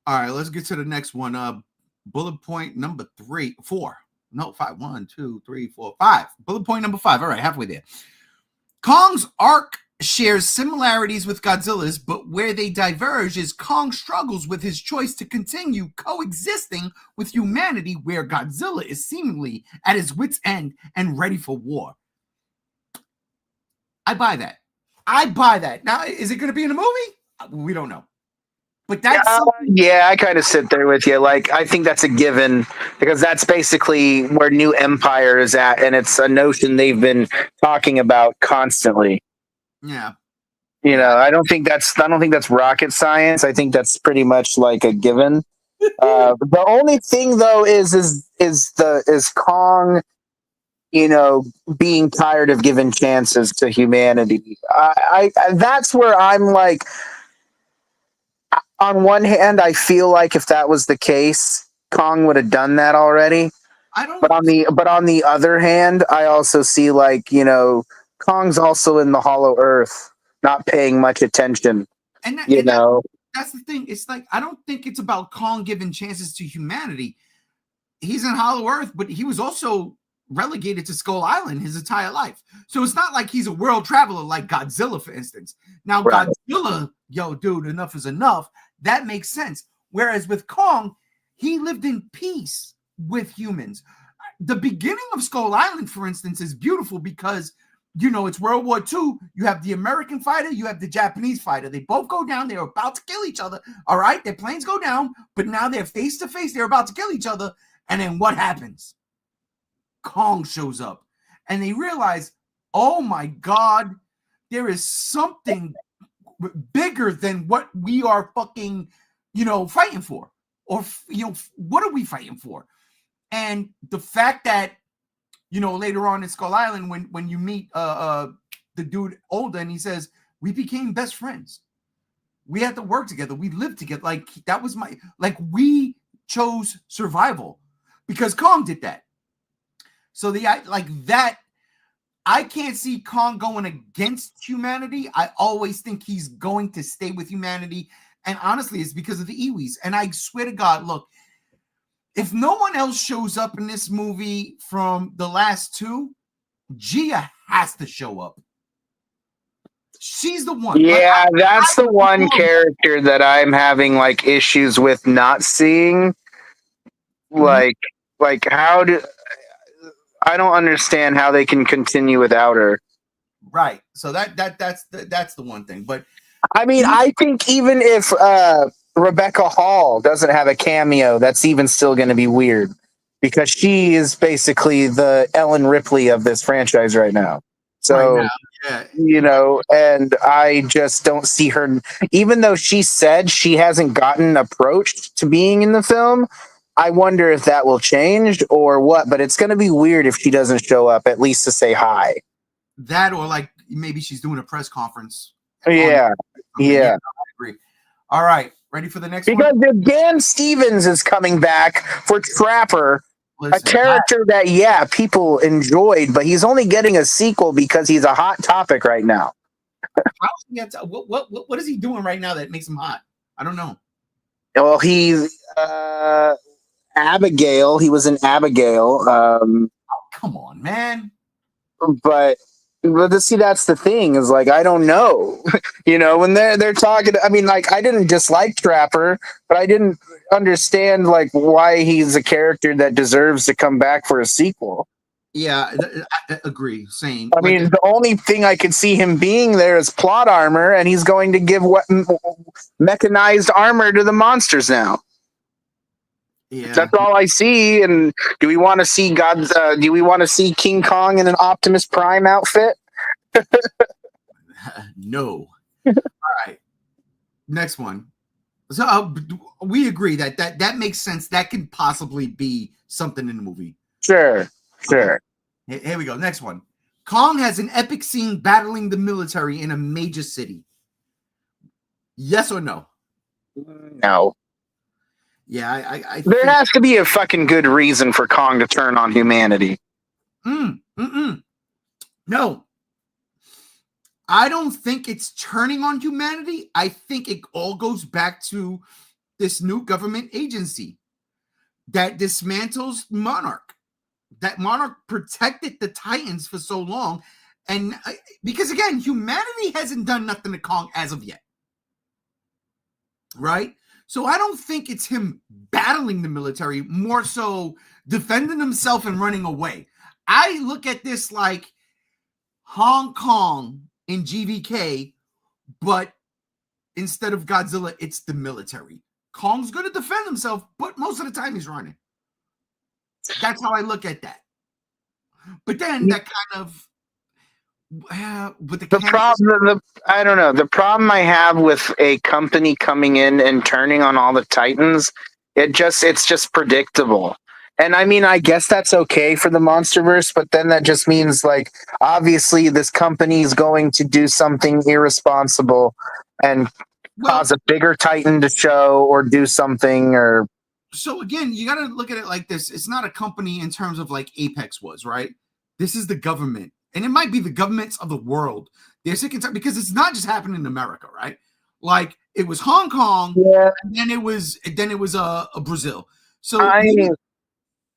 Speaker 1: All right, let's get to the next one. Bullet point number 5. 1, 2, 3, 4, 5. Bullet point number 5. All right, halfway there. Kong's arc shares similarities with Godzilla's, but where they diverge is Kong struggles with his choice to continue coexisting with humanity, where Godzilla is seemingly at his wit's end and ready for war. I buy that. Now, is it going to be in a movie? We don't know. But that's
Speaker 2: yeah, I kind of sit there with you. Like, I think that's a given, because that's basically where New Empire is at, and it's a notion they've been talking about constantly.
Speaker 1: Yeah.
Speaker 2: You know, I don't think that's rocket science. I think that's pretty much like a given. The only thing though is Kong, you know, being tired of giving chances to humanity. I that's where I'm like, on one hand, I feel like if that was the case, Kong would have done that already. But on the other hand, I also see, like, you know, Kong's also in the Hollow Earth, not paying much attention.
Speaker 1: And that's the thing. It's like, I don't think it's about Kong giving chances to humanity. He's in Hollow Earth, but he was also relegated to Skull Island his entire life. So it's not like he's a world traveler like Godzilla, for instance. Now, right. Godzilla, yo, dude, enough is enough. That makes sense. Whereas with Kong, he lived in peace with humans. The beginning of Skull Island, for instance, is beautiful because, you know, it's World War II. You have the American fighter, you have the Japanese fighter. They both go down. They're about to kill each other. All right, their planes go down, but now they're face to face. They're about to kill each other. And then what happens? Kong shows up, and they realize, oh my God, there is something bigger than what we are fucking, you know, fighting for. Or, you know, what are we fighting for? And the fact that, you know, later on in Skull Island, when you meet the dude older, and he says, we became best friends. We had to work together. We lived together. Like, that was we chose survival because Kong did that. So that I can't see Kong going against humanity. I always think he's going to stay with humanity. And honestly, it's because of the Iwis. And I swear to God, look, if no one else shows up in this movie from the last two, Gia has to show up. She's the one.
Speaker 2: Yeah, that's the one character that I'm having like issues with not seeing. Like how do I don't understand how they can continue without her.
Speaker 1: Right. So that's the one thing. But
Speaker 2: I mean, I think even if Rebecca Hall doesn't have a cameo, that's even still going to be weird because she is basically the Ellen Ripley of this franchise right now. So,
Speaker 1: right now,
Speaker 2: you know, and I just don't see her, even though she said she hasn't gotten approached to being in the film. I wonder if that will change or what, but it's going to be weird if she doesn't show up, at least to say hi.
Speaker 1: That or like maybe she's doing a press conference.
Speaker 2: Yeah.
Speaker 1: I agree. All right. Ready for the next one?
Speaker 2: Because if Dan Stevens is coming back for Trapper, a character that, people enjoyed, but he's only getting a sequel because he's a hot topic right now.
Speaker 1: What is he doing right now that makes him hot? I don't know.
Speaker 2: Well, he's Abigail. He was in Abigail.
Speaker 1: Come on, man.
Speaker 2: But see, that's the thing is like I don't know. You know, when they're talking. I mean, like I didn't dislike Trapper, but I didn't understand like why he's a character that deserves to come back for a sequel.
Speaker 1: Yeah, I agree. Same.
Speaker 2: I mean, the only thing I could see him being there is plot armor, and he's going to give mechanized armor to the monsters now.
Speaker 1: Yeah,
Speaker 2: that's all I see. And do we want to see do we want to see King Kong in an Optimus Prime outfit?
Speaker 1: No. All right. Next one. So we agree that makes sense. That can possibly be something in the movie.
Speaker 2: Sure.
Speaker 1: Okay. Here we go. Next one. Kong has an epic scene battling the military in a major city. Yes or no?
Speaker 2: No.
Speaker 1: Yeah, I
Speaker 2: there has to be a fucking good reason for Kong to turn on humanity.
Speaker 1: No. I don't think it's turning on humanity. I think it all goes back to this new government agency that dismantles Monarch. That Monarch protected the Titans for so long. And because, again, humanity hasn't done nothing to Kong as of yet. Right? So I don't think it's him battling the military, more so defending himself and running away. I look at this like Hong Kong in GVK, but instead of Godzilla, it's the military. Kong's going to defend himself, but most of the time he's running. That's how I look at that. But then that kind of with the
Speaker 2: problem, I don't know. The problem I have with a company coming in and turning on all the Titans, it's just predictable. And I mean, I guess that's okay for the Monsterverse, but then that just means like obviously this company is going to do something irresponsible and cause a bigger Titan to show or do something or.
Speaker 1: So again, you got to look at it like this. It's not a company in terms of like Apex was, right? This is the government. And it might be the governments of the world. They're sick and tired because it's not just happening in America, right? Like it was Hong Kong, and then it was Brazil. So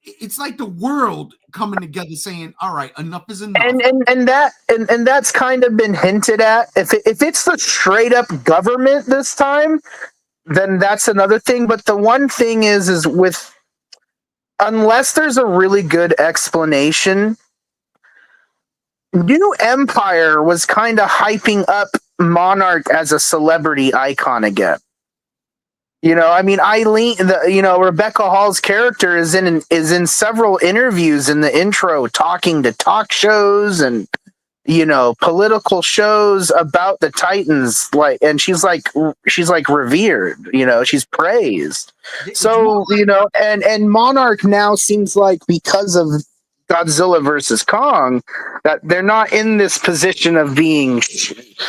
Speaker 1: it's like the world coming together, saying, "All right, enough is enough."
Speaker 2: And that's kind of been hinted at. If it's the straight up government this time, then that's another thing. But the one thing is with unless there's a really good explanation. New Empire was kind of hyping up Monarch as a celebrity icon again. You know, I mean, Rebecca Hall's character is in several interviews in the intro talking to talk shows and, you know, political shows about the Titans, and she's like revered, you know, she's praised. So, you know, and Monarch now seems like because of Godzilla versus Kong, that they're not in this position of being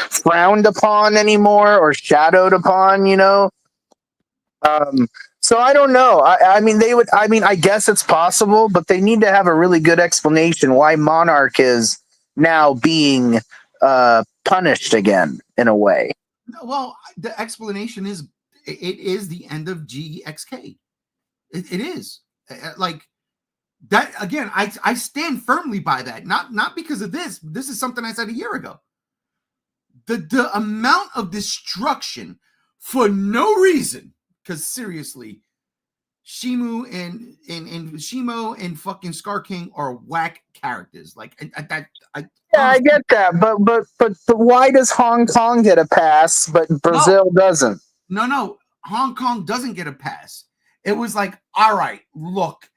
Speaker 2: frowned upon anymore or shadowed upon, you know. So I don't know. I mean, I guess it's possible, but they need to have a really good explanation why Monarch is now being punished again in a way.
Speaker 1: Well, the explanation is it is the end of GXK. It is like that again. I stand firmly by that. Not because of this. This is something I said a year ago. The amount of destruction for no reason. Because seriously, Shimo and fucking Scar King are whack characters. Like
Speaker 2: I get that, but why does Hong Kong get a pass, but Brazil doesn't?
Speaker 1: No, Hong Kong doesn't get a pass. It was like, all right, look,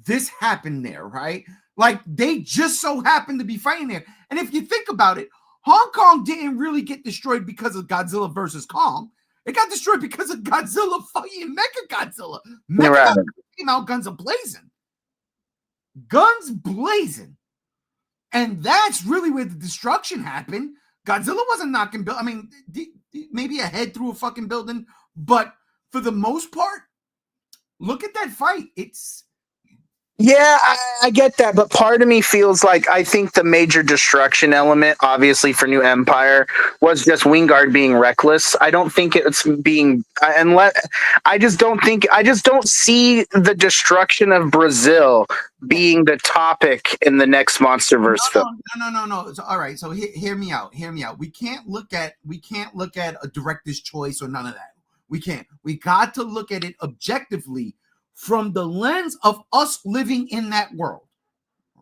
Speaker 1: this happened there, right? Like they just so happened to be fighting there. And if you think about it, Hong Kong didn't really get destroyed because of Godzilla versus Kong. It got destroyed because of Godzilla fighting Mechagodzilla. Mechagodzilla came out guns a-blazing. Guns blazing. And that's really where the destruction happened. Godzilla wasn't knocking I mean, maybe a head through a fucking building, but for the most part, look at that fight.
Speaker 2: Yeah, I get that, but part of me feels like I think the major destruction element, obviously for New Empire, was just Wingard being reckless. I don't think it's being I just don't see the destruction of Brazil being the topic in the next MonsterVerse film.
Speaker 1: No. All right, so hear me out. We can't look at a director's choice or none of that. We can't. We got to look at it objectively from the lens of us living in that world,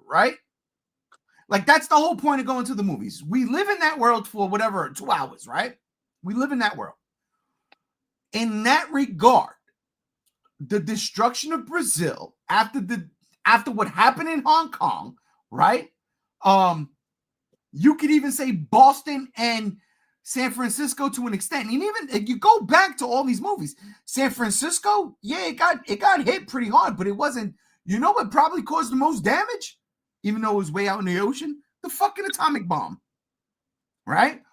Speaker 1: right? Like that's the whole point of going to the movies. We live in that world for whatever 2 hours, right? We live in that world. In that regard, the destruction of Brazil after what happened in Hong Kong, right? You could even say Boston and San Francisco to an extent. And even if you go back to all these movies, San Francisco, yeah, it got hit pretty hard, but it wasn't, you know what probably caused the most damage? Even though it was way out in the ocean? The fucking atomic bomb. Right?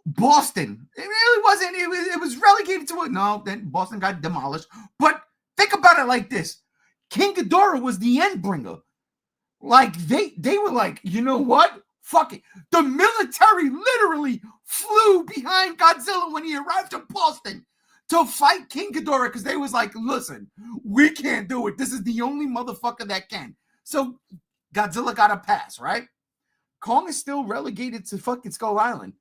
Speaker 1: Boston. It really wasn't, it was relegated to it. No, then Boston got demolished. But think about it like this. King Ghidorah was the end bringer. Like they were like, you know what? Fuck it. The military literally flew behind Godzilla when he arrived in Boston to fight King Ghidorah because they was like, listen, we can't do it. This is the only motherfucker that can. So Godzilla got a pass, right? Kong is still relegated to fucking Skull Island.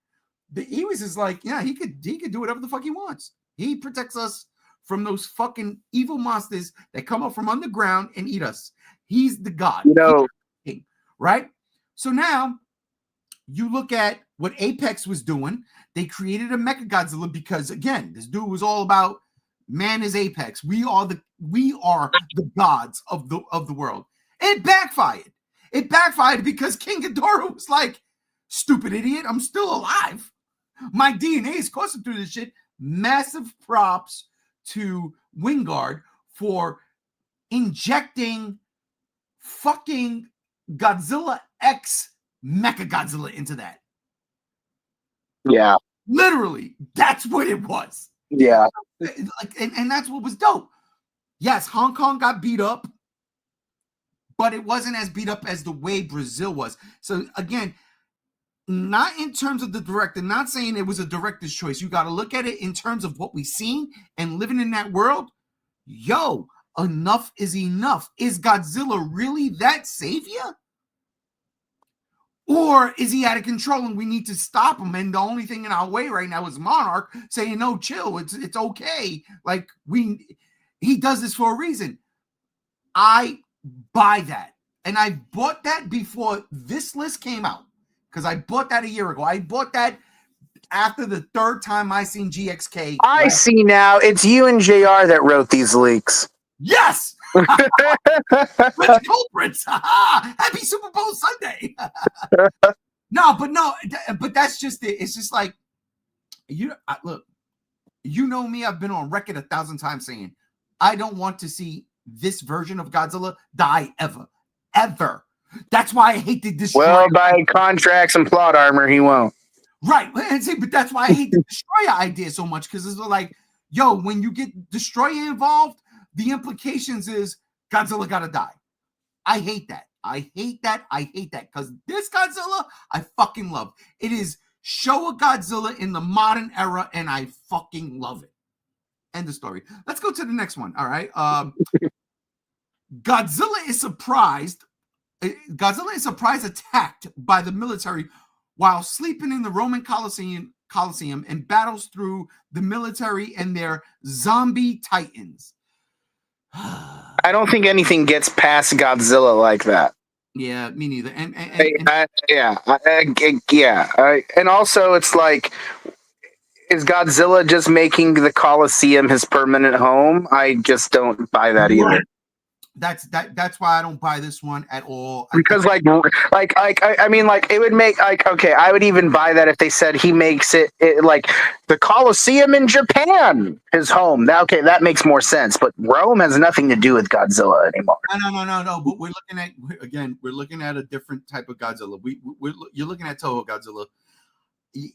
Speaker 1: He was just like, yeah, he could do whatever the fuck he wants. He protects us from those fucking evil monsters that come up from underground and eat us. He's the god.
Speaker 2: You know,
Speaker 1: right? So now you look at what Apex was doing. They created a Mechagodzilla because, again, this dude was all about man is Apex. We are the gods of the world. It backfired. It backfired because King Ghidorah was like, stupid idiot, I'm still alive. My DNA is coursing through this shit. Massive props to Wingard for injecting fucking Godzilla X Mechagodzilla into that.
Speaker 2: Yeah.
Speaker 1: Literally, that's what it was.
Speaker 2: Yeah.
Speaker 1: And that's what was dope. Yes, Hong Kong got beat up, but it wasn't as beat up as the way Brazil was. So again, not in terms of the director, not saying it was a director's choice. You got to look at it in terms of what we've seen and living in that world. Yo, enough is enough. Is Godzilla really that savior? Or is he out of control and we need to stop him? And the only thing in our way right now is Monarch saying, no, chill, it's okay. Like he does this for a reason. I buy that. And I bought that before this list came out. Because I bought that a year ago. I bought that after the third time I seen GXK.
Speaker 2: I see now. It's you and JR that wrote these leaks.
Speaker 1: Yes! We're the culprits. Happy Super Bowl Sunday. No, but that's just it. It's just like, look, you know me, I've been on record 1,000 times saying, I don't want to see this version of Godzilla die ever. Ever. That's why I hate the Destroyer.
Speaker 2: Well, by contracts and plot armor, he won't.
Speaker 1: Right. And see, but that's why I hate the Destroyer idea so much, because it's like, yo, when you get Destroyer involved, the implications is Godzilla gotta die. I hate that. I hate that. I hate that because this Godzilla I fucking love. It is show a Godzilla in the modern era, and I fucking love it. End of story. Let's go to the next one. All right. Godzilla is surprised. Godzilla is surprised attacked by the military while sleeping in the Roman Colosseum and battles through the military and their zombie titans.
Speaker 2: I don't think anything gets past Godzilla like that.
Speaker 1: Yeah, me neither. And
Speaker 2: also it's like, is Godzilla just making the Colosseum his permanent home? I just don't buy that either.
Speaker 1: That's why I don't buy this one at all.
Speaker 2: Because I mean, like, it would make, like, okay, I would even buy that if they said he makes it like the Colosseum in Japan his home. Now, okay, that makes more sense. But Rome has nothing to do with Godzilla anymore.
Speaker 1: No. But we're looking at a different type of Godzilla. You're looking at Toho Godzilla.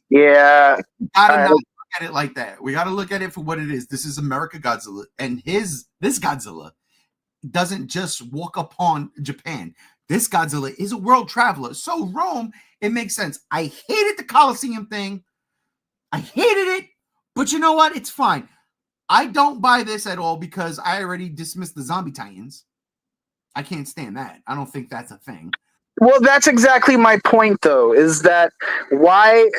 Speaker 2: Yeah,
Speaker 1: Gotta not look at it like that. We gotta look at it for what it is. This is America Godzilla, and this Godzilla doesn't just walk upon Japan. This Godzilla is a world traveler. So Rome, it makes sense. I hated the Colosseum thing. I hated it, but you know what? It's fine. I don't buy this at all because I already dismissed the zombie titans. I can't stand that. I don't think that's a thing.
Speaker 2: Well, that's exactly my point, though, is that why...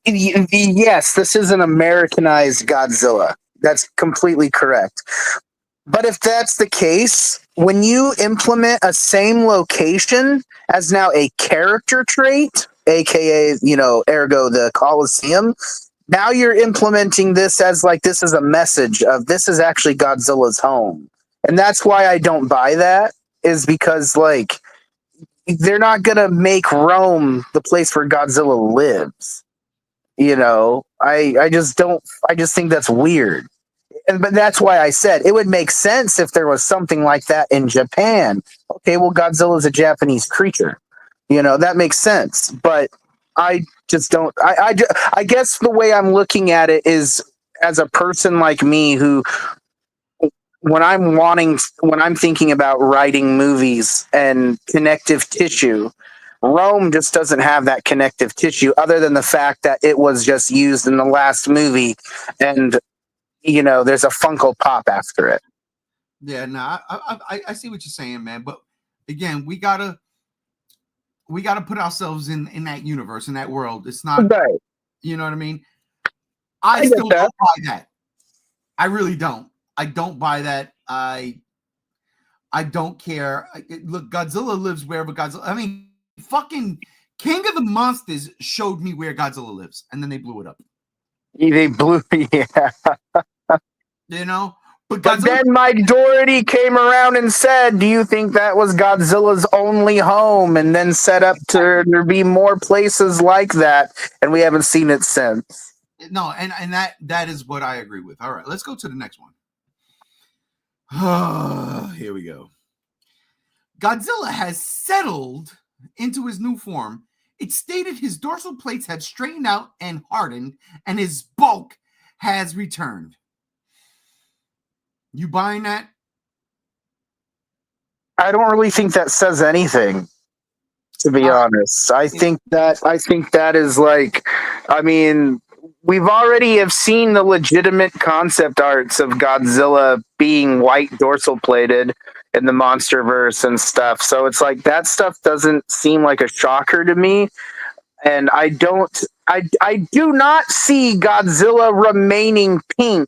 Speaker 2: yes, this is an Americanized Godzilla. That's completely correct. But if that's the case, when you implement a same location as now a character trait, aka, ergo the Colosseum, now you're implementing this as like, this is a message of this is actually Godzilla's home. And that's why I don't buy that, is because, like, they're not going to make Rome the place where Godzilla lives. I just think that's weird. But that's why I said it would make sense if there was something like that in Japan. Okay, well, Godzilla is a Japanese creature. That makes sense. But I just don't. I guess the way I'm looking at it is as a person like me who, when I'm thinking about writing movies and connective tissue, Rome just doesn't have that connective tissue other than the fact that it was just used in the last movie and there's a Funko Pop after it.
Speaker 1: Yeah, no, I see what you're saying, man. But again, we gotta put ourselves in that universe, in that world. It's not,
Speaker 2: right.
Speaker 1: You know what I mean? I still don't buy that. I really don't. I don't buy that. I don't care. Look, Godzilla lives wherever Godzilla. I mean, fucking King of the Monsters showed me where Godzilla lives, and then they blew it up.
Speaker 2: They blew, yeah.
Speaker 1: But
Speaker 2: then Mike Doherty came around and said, do you think that was Godzilla's only home? And then set up to there be more places like that. And we haven't seen it since.
Speaker 1: No, and that is what I agree with. All right, let's go to the next one. Here we go. Godzilla has settled into his new form. It's stated his dorsal plates have straightened out and hardened, and his bulk has returned. You buying that?
Speaker 2: I don't really think that says anything, to be honest. I think that is like, I mean, we've already have seen the legitimate concept arts of Godzilla being white dorsal plated in the MonsterVerse and stuff. So it's like that stuff doesn't seem like a shocker to me. And I do not see Godzilla remaining pink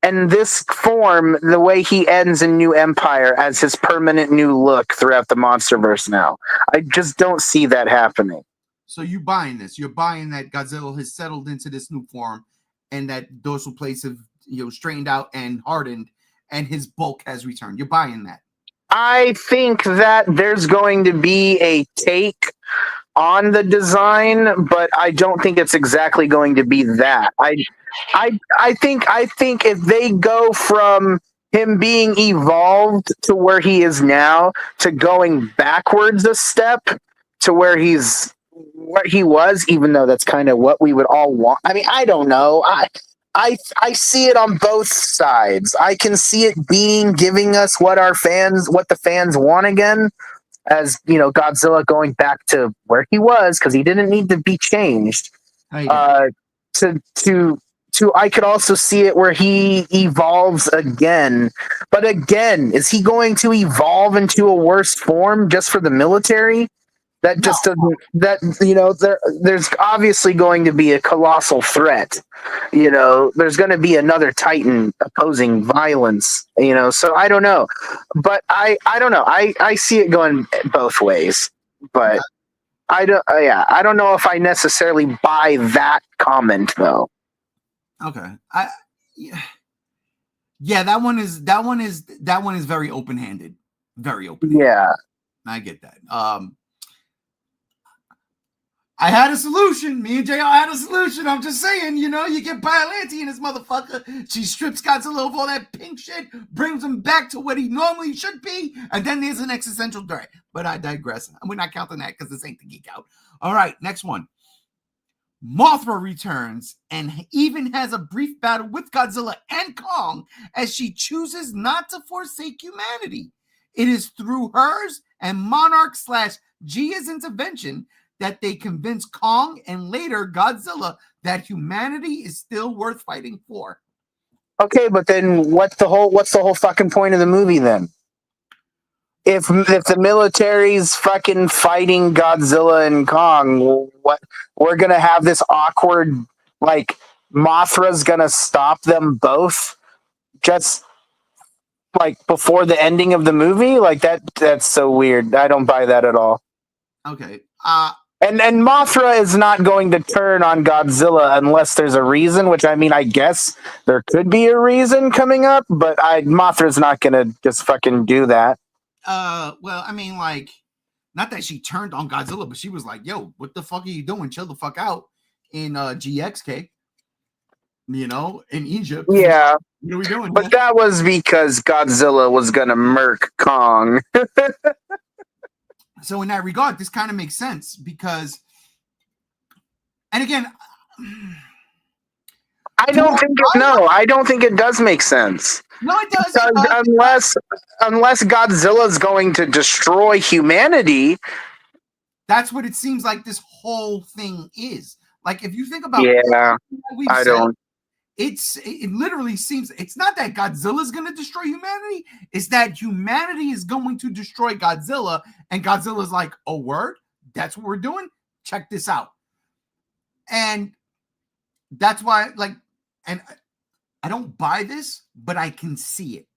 Speaker 2: and this form, the way he ends in New Empire, as his permanent new look throughout the MonsterVerse now. I just don't see that happening.
Speaker 1: So you buying this? You're buying that Godzilla has settled into this new form, and that dorsal plates have straightened out and hardened, and his bulk has returned. You're buying that?
Speaker 2: I think that there's going to be a take on the design, but I don't think it's exactly going to be that. I think if they go from him being evolved to where he is now to going backwards a step to where he's what he was, even though that's kind of what we would all want. I mean, I don't know. I see it on both sides. I can see it giving us what the fans want again. as Godzilla going back to where he was because he didn't need to be changed. To I could also see it where he evolves again. But again, is he going to evolve into a worse form just for the military? That just doesn't. There's obviously going to be a colossal threat. There's going to be another Titan opposing violence. So I don't know, but I don't know. I see it going both ways, but I don't. I don't know if I necessarily buy that comment though.
Speaker 1: Okay, yeah, that one is very open-handed, very open.
Speaker 2: Yeah,
Speaker 1: I get that. I had a solution. Me and JR had a solution. I'm just saying, you get Biollante in this motherfucker. She strips Godzilla of all that pink shit, brings him back to what he normally should be, and then there's an existential threat. But I digress. We're not counting that because this ain't the Geek Out. All right, next one. Mothra returns and even has a brief battle with Godzilla and Kong as she chooses not to forsake humanity. It is through hers and Monarch/Gia's intervention that they convince Kong and later Godzilla that humanity is still worth fighting for.
Speaker 2: Okay, but then what's the whole fucking point of the movie then? If the military's fucking fighting Godzilla and Kong, what we're gonna have this awkward Mothra's gonna stop them both just before the ending of the movie? That's so weird. I don't buy that at all.
Speaker 1: Okay.
Speaker 2: And Mothra is not going to turn on Godzilla unless there's a reason, which I guess there could be a reason coming up, but Mothra's not going to just fucking do that.
Speaker 1: Well, not that she turned on Godzilla, but she was like, yo, what the fuck are you doing? Chill the fuck out in GXK, in Egypt.
Speaker 2: Yeah.
Speaker 1: What are we doing?
Speaker 2: But that was because Godzilla was going to murk Kong.
Speaker 1: So in that regard, this kind of makes sense because, and again,
Speaker 2: I don't think it does make sense.
Speaker 1: No, it does.
Speaker 2: Unless Godzilla's going to destroy humanity.
Speaker 1: That's what it seems like this whole thing is. If you think about it literally seems it's not that Godzilla's going to destroy humanity. It's that humanity is going to destroy Godzilla. And Godzilla's like, oh, word? That's what we're doing? Check this out. And that's why, and I don't buy this, but I can see it.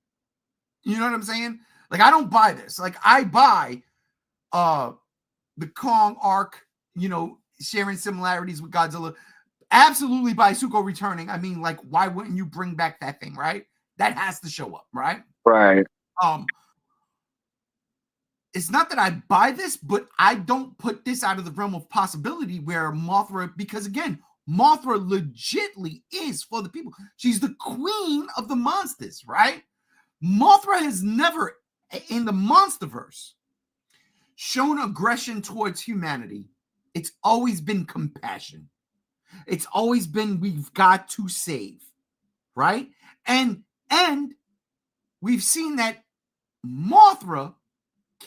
Speaker 1: You know what I'm saying? I don't buy this. I buy the Kong arc, sharing similarities with Godzilla. Absolutely by Zuko returning. Why wouldn't you bring back that thing, right? That has to show up, right?
Speaker 2: Right.
Speaker 1: It's not that I buy this, but I don't put this out of the realm of possibility where Mothra, because again, Mothra legitly is for the people. She's the queen of the monsters, right? Mothra has never, in the Monsterverse, shown aggression towards humanity. It's always been compassion. It's always been we've got to save, right? And we've seen that Mothra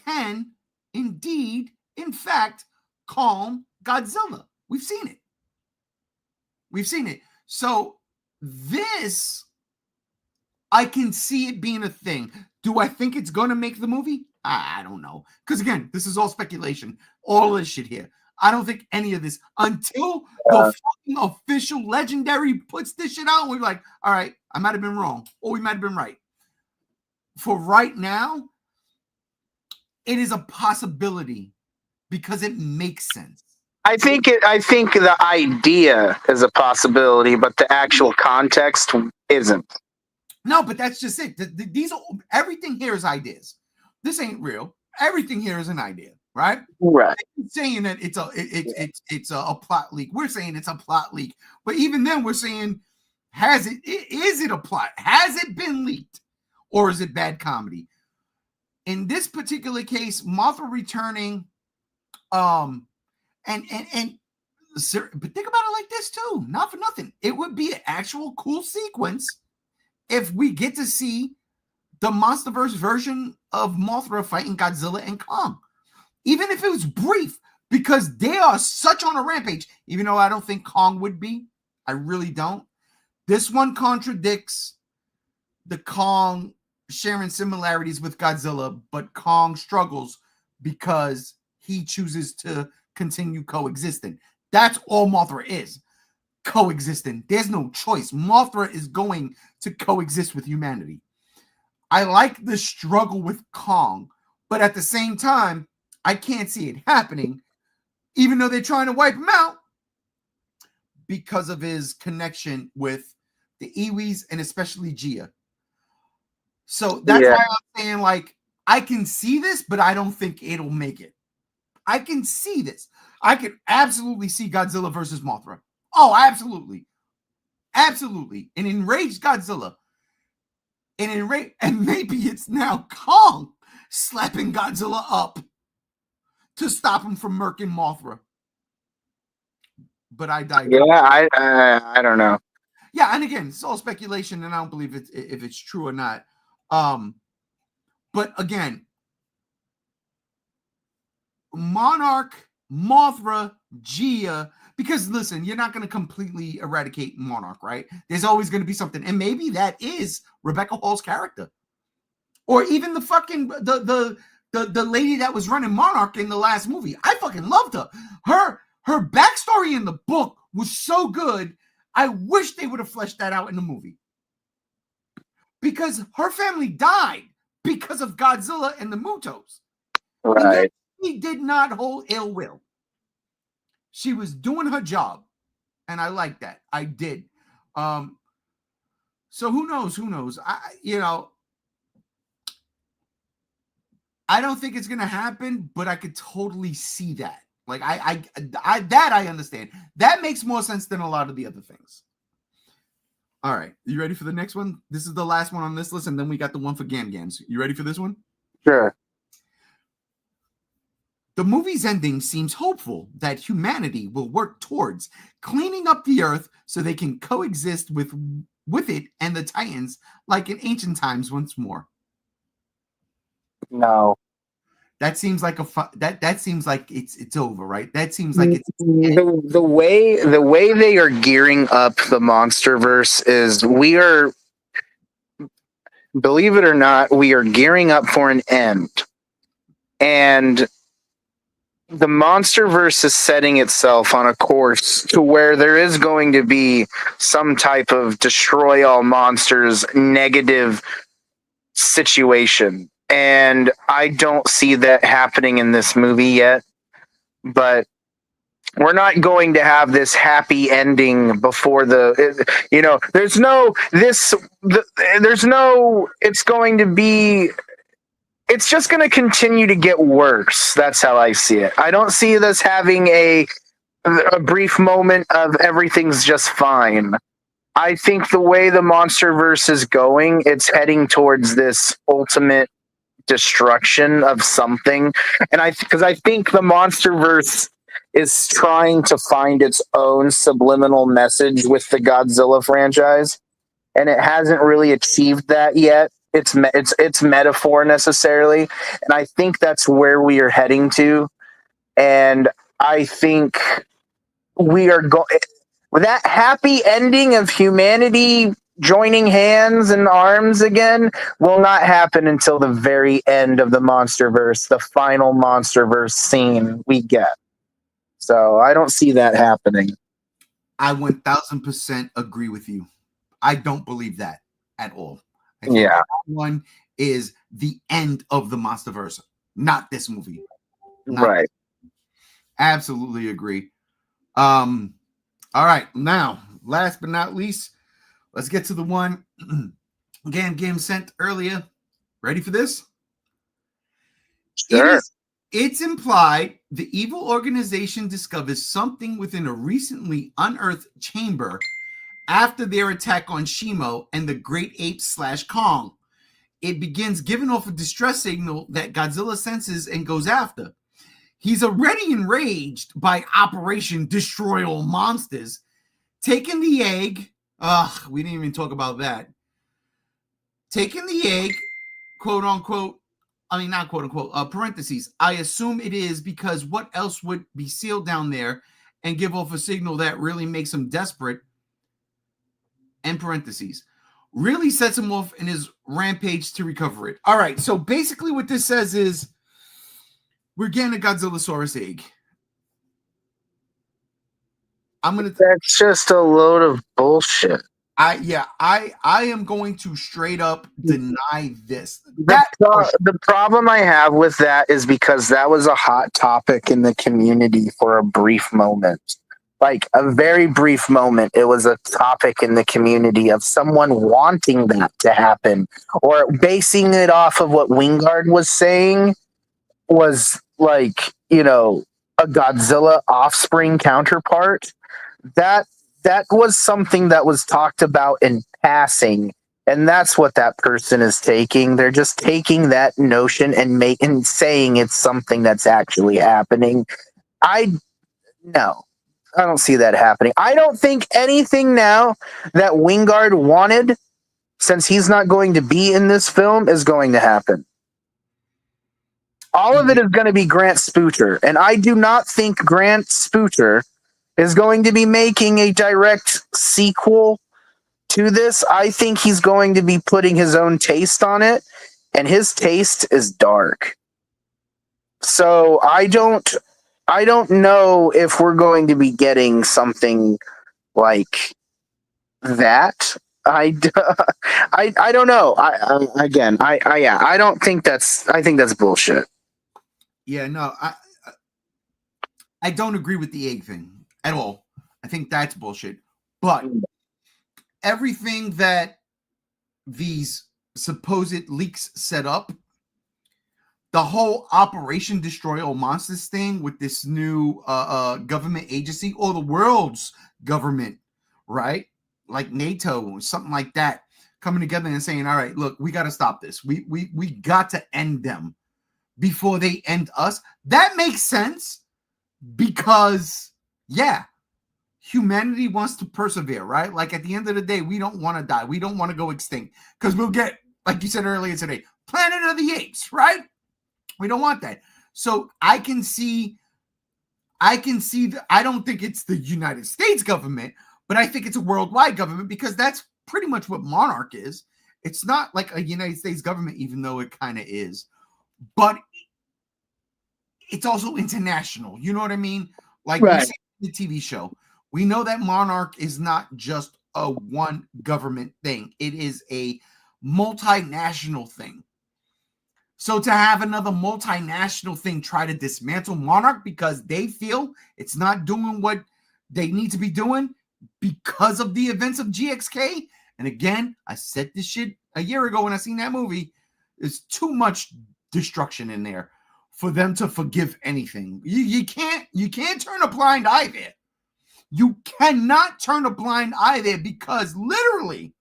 Speaker 1: can indeed, in fact, calm Godzilla. We've seen it. So this, I can see it being a thing. Do I think it's going to make the movie? I don't know. Because again, this is all speculation. All this shit here. I don't think any of this until the fucking official legendary puts this shit out. And we're like, all right, I might have been wrong, or we might have been right. For right now, it is a possibility because it makes sense.
Speaker 2: I think the idea is a possibility, but the actual context isn't.
Speaker 1: No, but that's just it. Everything here is ideas. This ain't real. Everything here is an idea. Right?
Speaker 2: Right.
Speaker 1: I'm saying that it's a plot leak. We're saying it's a plot leak. But even then we're saying, is it a plot? Has it been leaked? Or is it bad comedy? In this particular case, Mothra returning, but think about it like this too. Not for nothing. It would be an actual cool sequence if we get to see the Monsterverse version of Mothra fighting Godzilla and Kong. even if it was brief, because they are such on a rampage, even though I don't think Kong would be. I really don't. This one contradicts the Kong sharing similarities with Godzilla, but Kong struggles because he chooses to continue coexisting. That's all Mothra is. Coexisting. There's no choice. Mothra is going to coexist with humanity. I like the struggle with Kong, but at the same time, I can't see it happening, even though they're trying to wipe him out, because of his connection with the Iwis and especially Gia. So that's why I'm saying, like, I can see this, but I don't think it'll make it. I can see this. I could absolutely see Godzilla versus Mothra. Oh, absolutely. Absolutely. An enraged Godzilla. And maybe it's now Kong slapping Godzilla up to stop him from murking Mothra. But I digress.
Speaker 2: Yeah, I don't know.
Speaker 1: Yeah, and again, it's all speculation, and I don't believe if it's true or not. But again, Monarch, Mothra, Gia, because listen, you're not going to completely eradicate Monarch, right? There's always going to be something, and maybe that is Rebecca Hall's character, or even the fucking the lady that was running Monarch in the last movie. I fucking loved her. Her backstory in the book was so good. I wish they would have fleshed that out in the movie, because her family died because of Godzilla and the Mutos.
Speaker 2: Right.
Speaker 1: She did not hold ill will. She was doing her job, and I like that. I did. So who knows? Who knows? I don't think it's gonna happen, but I could totally see that. Like I understand. That makes more sense than a lot of the other things. All right, you ready for the next one? This is the last one on this list, and then we got the one for Gam Gams. You ready for this one?
Speaker 2: Sure.
Speaker 1: The movie's ending seems hopeful that humanity will work towards cleaning up the Earth so they can coexist with it and the Titans like in ancient times once more.
Speaker 2: No.
Speaker 1: That seems like that seems like it's over, right? That seems like it's
Speaker 2: the way they are gearing up the MonsterVerse is, we are, believe it or not, we are gearing up for an end. And the MonsterVerse is setting itself on a course to where there is going to be some type of destroy all monsters negative situation. And I don't see that happening in this movie yet. But we're not going to have this happy ending before it's just going to continue to get worse. That's how I see it. I don't see this having a brief moment of everything's just fine. I think the way the MonsterVerse is going, it's heading towards this ultimate destruction of something. And because I think the MonsterVerse is trying to find its own subliminal message with the Godzilla franchise, and it hasn't really achieved that yet. It's metaphor necessarily, and I think that's where we are heading to. And I think we are going with that happy ending of humanity joining hands and arms again will not happen until the very end of the MonsterVerse, the final MonsterVerse scene we get. So I don't see that happening.
Speaker 1: I 1000% agree with you. I don't believe that at all. I think
Speaker 2: Yeah.
Speaker 1: that one is the end of the MonsterVerse, not this movie.
Speaker 2: Right.
Speaker 1: Absolutely agree. All right, now, last but not least, let's get to the one Gam sent earlier. Ready for this?
Speaker 2: Sure.
Speaker 1: It's implied the evil organization discovers something within a recently unearthed chamber after their attack on Shimo and the great apes / Kong. It begins giving off a distress signal that Godzilla senses and goes after. He's already enraged by Operation Destroy All Monsters, taking the egg. We didn't even talk about that. Taking the egg, quote unquote, I mean, not quote unquote, parentheses. I assume it is because what else would be sealed down there and give off a signal that really makes him desperate? And parentheses. Really sets him off in his rampage to recover it. All right, so basically what this says is we're getting a Godzillasaurus egg.
Speaker 2: That's just a load of bullshit.
Speaker 1: I am going to straight up deny this.
Speaker 2: The problem I have with that is because that was a hot topic in the community for a brief moment. Like a very brief moment, it was a topic in the community of someone wanting that to happen or basing it off of what Wingard was saying was like, you know, a Godzilla offspring counterpart. That was something that was talked about in passing, and that's what that person is taking. They're just taking that notion and saying it's something that's actually happening. No, I don't see that happening. I don't think anything now that Wingard wanted, since he's not going to be in this film, is going to happen. All of it is going to be Grant Spooter, and I do not think Grant Spooter is going to be making a direct sequel to this. I think he's going to be putting his own taste on it, and his taste is dark. So I don't know if we're going to be getting something like that. I don't know. I don't think I think that's bullshit.
Speaker 1: Yeah, no, I don't agree with the egg thing at all. I think that's bullshit. But everything that these supposed leaks set up, the whole Operation Destroy All Monsters thing with this new government agency, or the world's government, right? Like NATO or something like that, coming together and saying, all right, look, we got to stop this. We got to end them before they end us. That makes sense because, yeah, humanity wants to persevere, right? Like at the end of the day, we don't want to die. We don't want to go extinct because we'll get, like you said earlier today, Planet of the Apes, right? We don't want that. So I can see that. I don't think it's the United States government, but I think it's a worldwide government because that's pretty much what Monarch is. It's not like a United States government, even though it kind of is. But it's also international. You know what I mean? Like right. We see the TV show. We know that Monarch is not just a one government thing. It is a multinational thing. So to have another multinational thing try to dismantle Monarch because they feel it's not doing what they need to be doing because of the events of GXK. And again, I said this shit a year ago when I seen that movie. There's too much destruction in there for them to forgive anything. You can't turn a blind eye there. You cannot turn a blind eye there because literally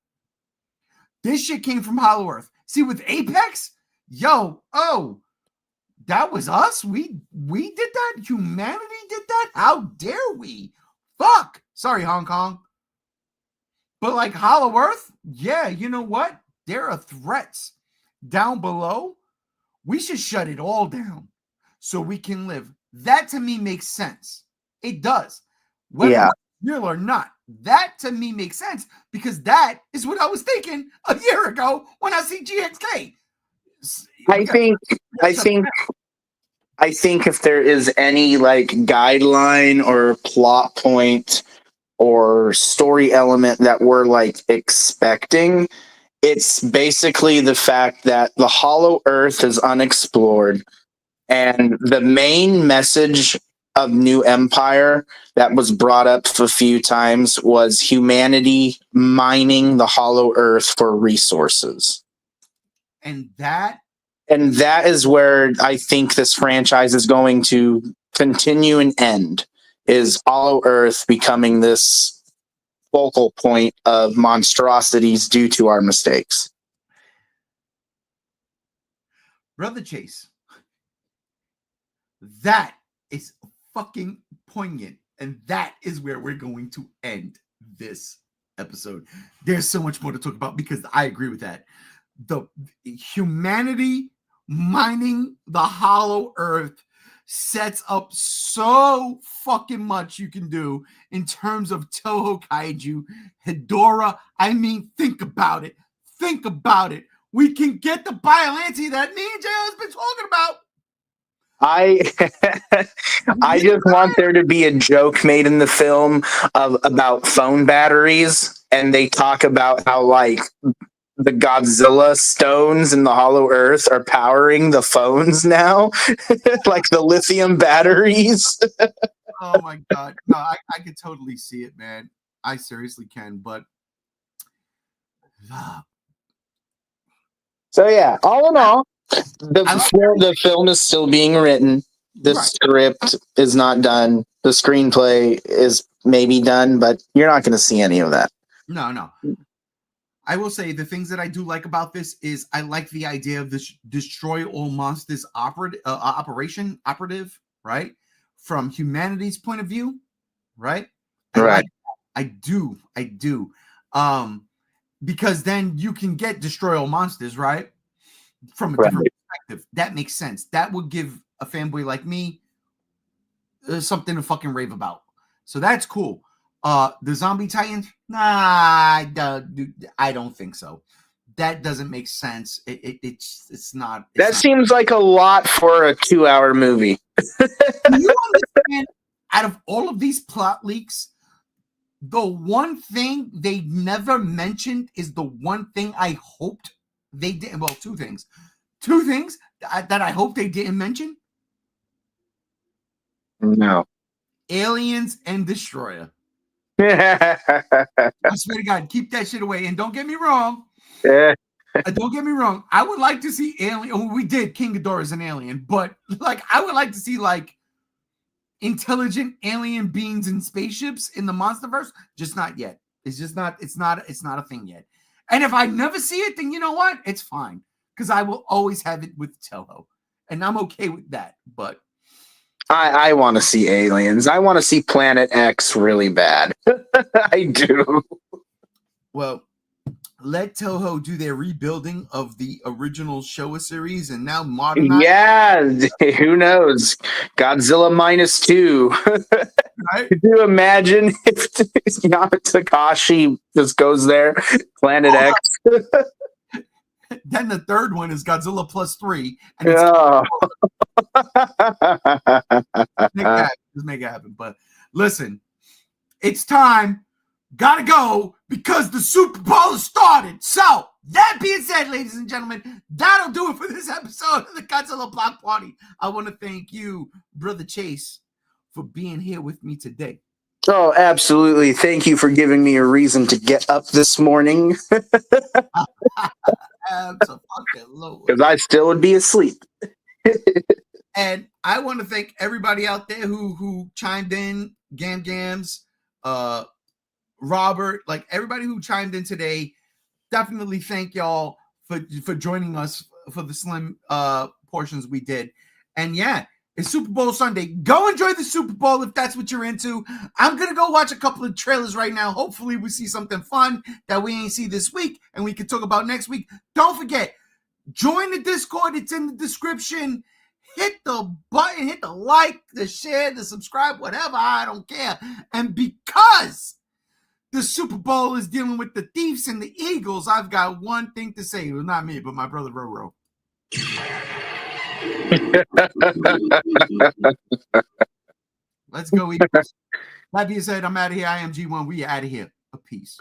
Speaker 1: this shit came from Hollow Earth. See, with Apex, that was us. We did that. Humanity did that. How dare we? Fuck. Sorry, Hong Kong. But like Hollow Earth, yeah, you know what? There are threats down below. We should shut it all down so we can live. That to me makes sense. It does. Whether it's real or not, that to me makes sense because that is what I was thinking a year ago when I see GXK.
Speaker 2: I think if there is any like guideline or plot point or story element that we're like expecting, it's basically the fact that the Hollow Earth is unexplored, and the main message of New Empire that was brought up a few times was humanity mining the Hollow Earth for resources. And that is where I think this franchise is going to continue and end, is Hollow Earth becoming this focal point of monstrosities due to our mistakes.
Speaker 1: Brother Chase, that is fucking poignant, and that is where we're going to end this episode. There's so much more to talk about because I agree with that. The humanity mining the hollow earth sets up so fucking much you can do in terms of Toho Kaiju. Hedorah, I mean, think about it. Think about it. We can get the Biollante that me and J.O. has been talking about.
Speaker 2: I just want there to be a joke made in the film about phone batteries, and they talk about how like the Godzilla stones in the Hollow Earth are powering the phones now, like the lithium batteries.
Speaker 1: Oh my god, no, I could totally see it, man. I seriously can, but
Speaker 2: so yeah, all in all, the film is still being written. The script is not done. The screenplay is maybe done, but you're not going to see any of that.
Speaker 1: No. I will say the things that I do like about this is I like the idea of this destroy all monsters operative, right? From humanity's point of view, right? I do. Because then you can get destroy all monsters, right? From a different perspective. That makes sense. That would give a fanboy like me something to fucking rave about. So that's cool. The Zombie Titans? Nah, I don't think so. That doesn't make sense. It's not.
Speaker 2: That seems like a lot for a 2-hour movie.
Speaker 1: Do you understand? Out of all of these plot leaks, the one thing they never mentioned is the one thing I hoped they did. Well, two things that I hope they didn't mention.
Speaker 2: No.
Speaker 1: Aliens and Destroyer. I swear to God, keep that shit away. And don't get me wrong. Don't get me wrong. I would like to see alien. Oh, we did. King Ghidorah is an alien, but like I would like to see like intelligent alien beings in spaceships in the MonsterVerse. Just not yet. It's just not. It's not a thing yet. And if I never see it, then you know what? It's fine because I will always have it with Toho, and I'm okay with that. But
Speaker 2: I want to see aliens. I want to see Planet X really bad. I do.
Speaker 1: Well, let Toho do their rebuilding of the original Showa series and now modernize.
Speaker 2: Yeah, who knows? Godzilla -2.
Speaker 1: Right?
Speaker 2: Could you imagine if Takashi just goes there? Planet X.
Speaker 1: Then the third one is Godzilla +3. And Let's make it happen. But listen, it's time. Gotta go because the Super Bowl started. So that being said, ladies and gentlemen, that'll do it for this episode of the Godzilla Block Party. I want to thank you, Brother Chase, for being here with me today.
Speaker 2: Oh, absolutely. Thank you for giving me a reason to get up this morning. Because I still would be asleep.
Speaker 1: And I want to thank everybody out there who chimed in, Gams, Robert, like everybody who chimed in today. Definitely thank y'all for joining us for the slim portions we did. And yeah, it's Super Bowl Sunday. Go enjoy the Super Bowl if that's what you're into. I'm gonna go watch a couple of trailers right now. Hopefully we see something fun that we ain't see this week and we can talk about next week. Don't forget, join the Discord. It's in the description. Hit the button, hit the like, the share, the subscribe, whatever. I don't care. And because the Super Bowl is dealing with the Chiefs and the Eagles, I've got one thing to say. Well, not me, but my brother Roro. Let's go, Eagles. That being said, I'm out of here. I am G1. We out of here. A peace.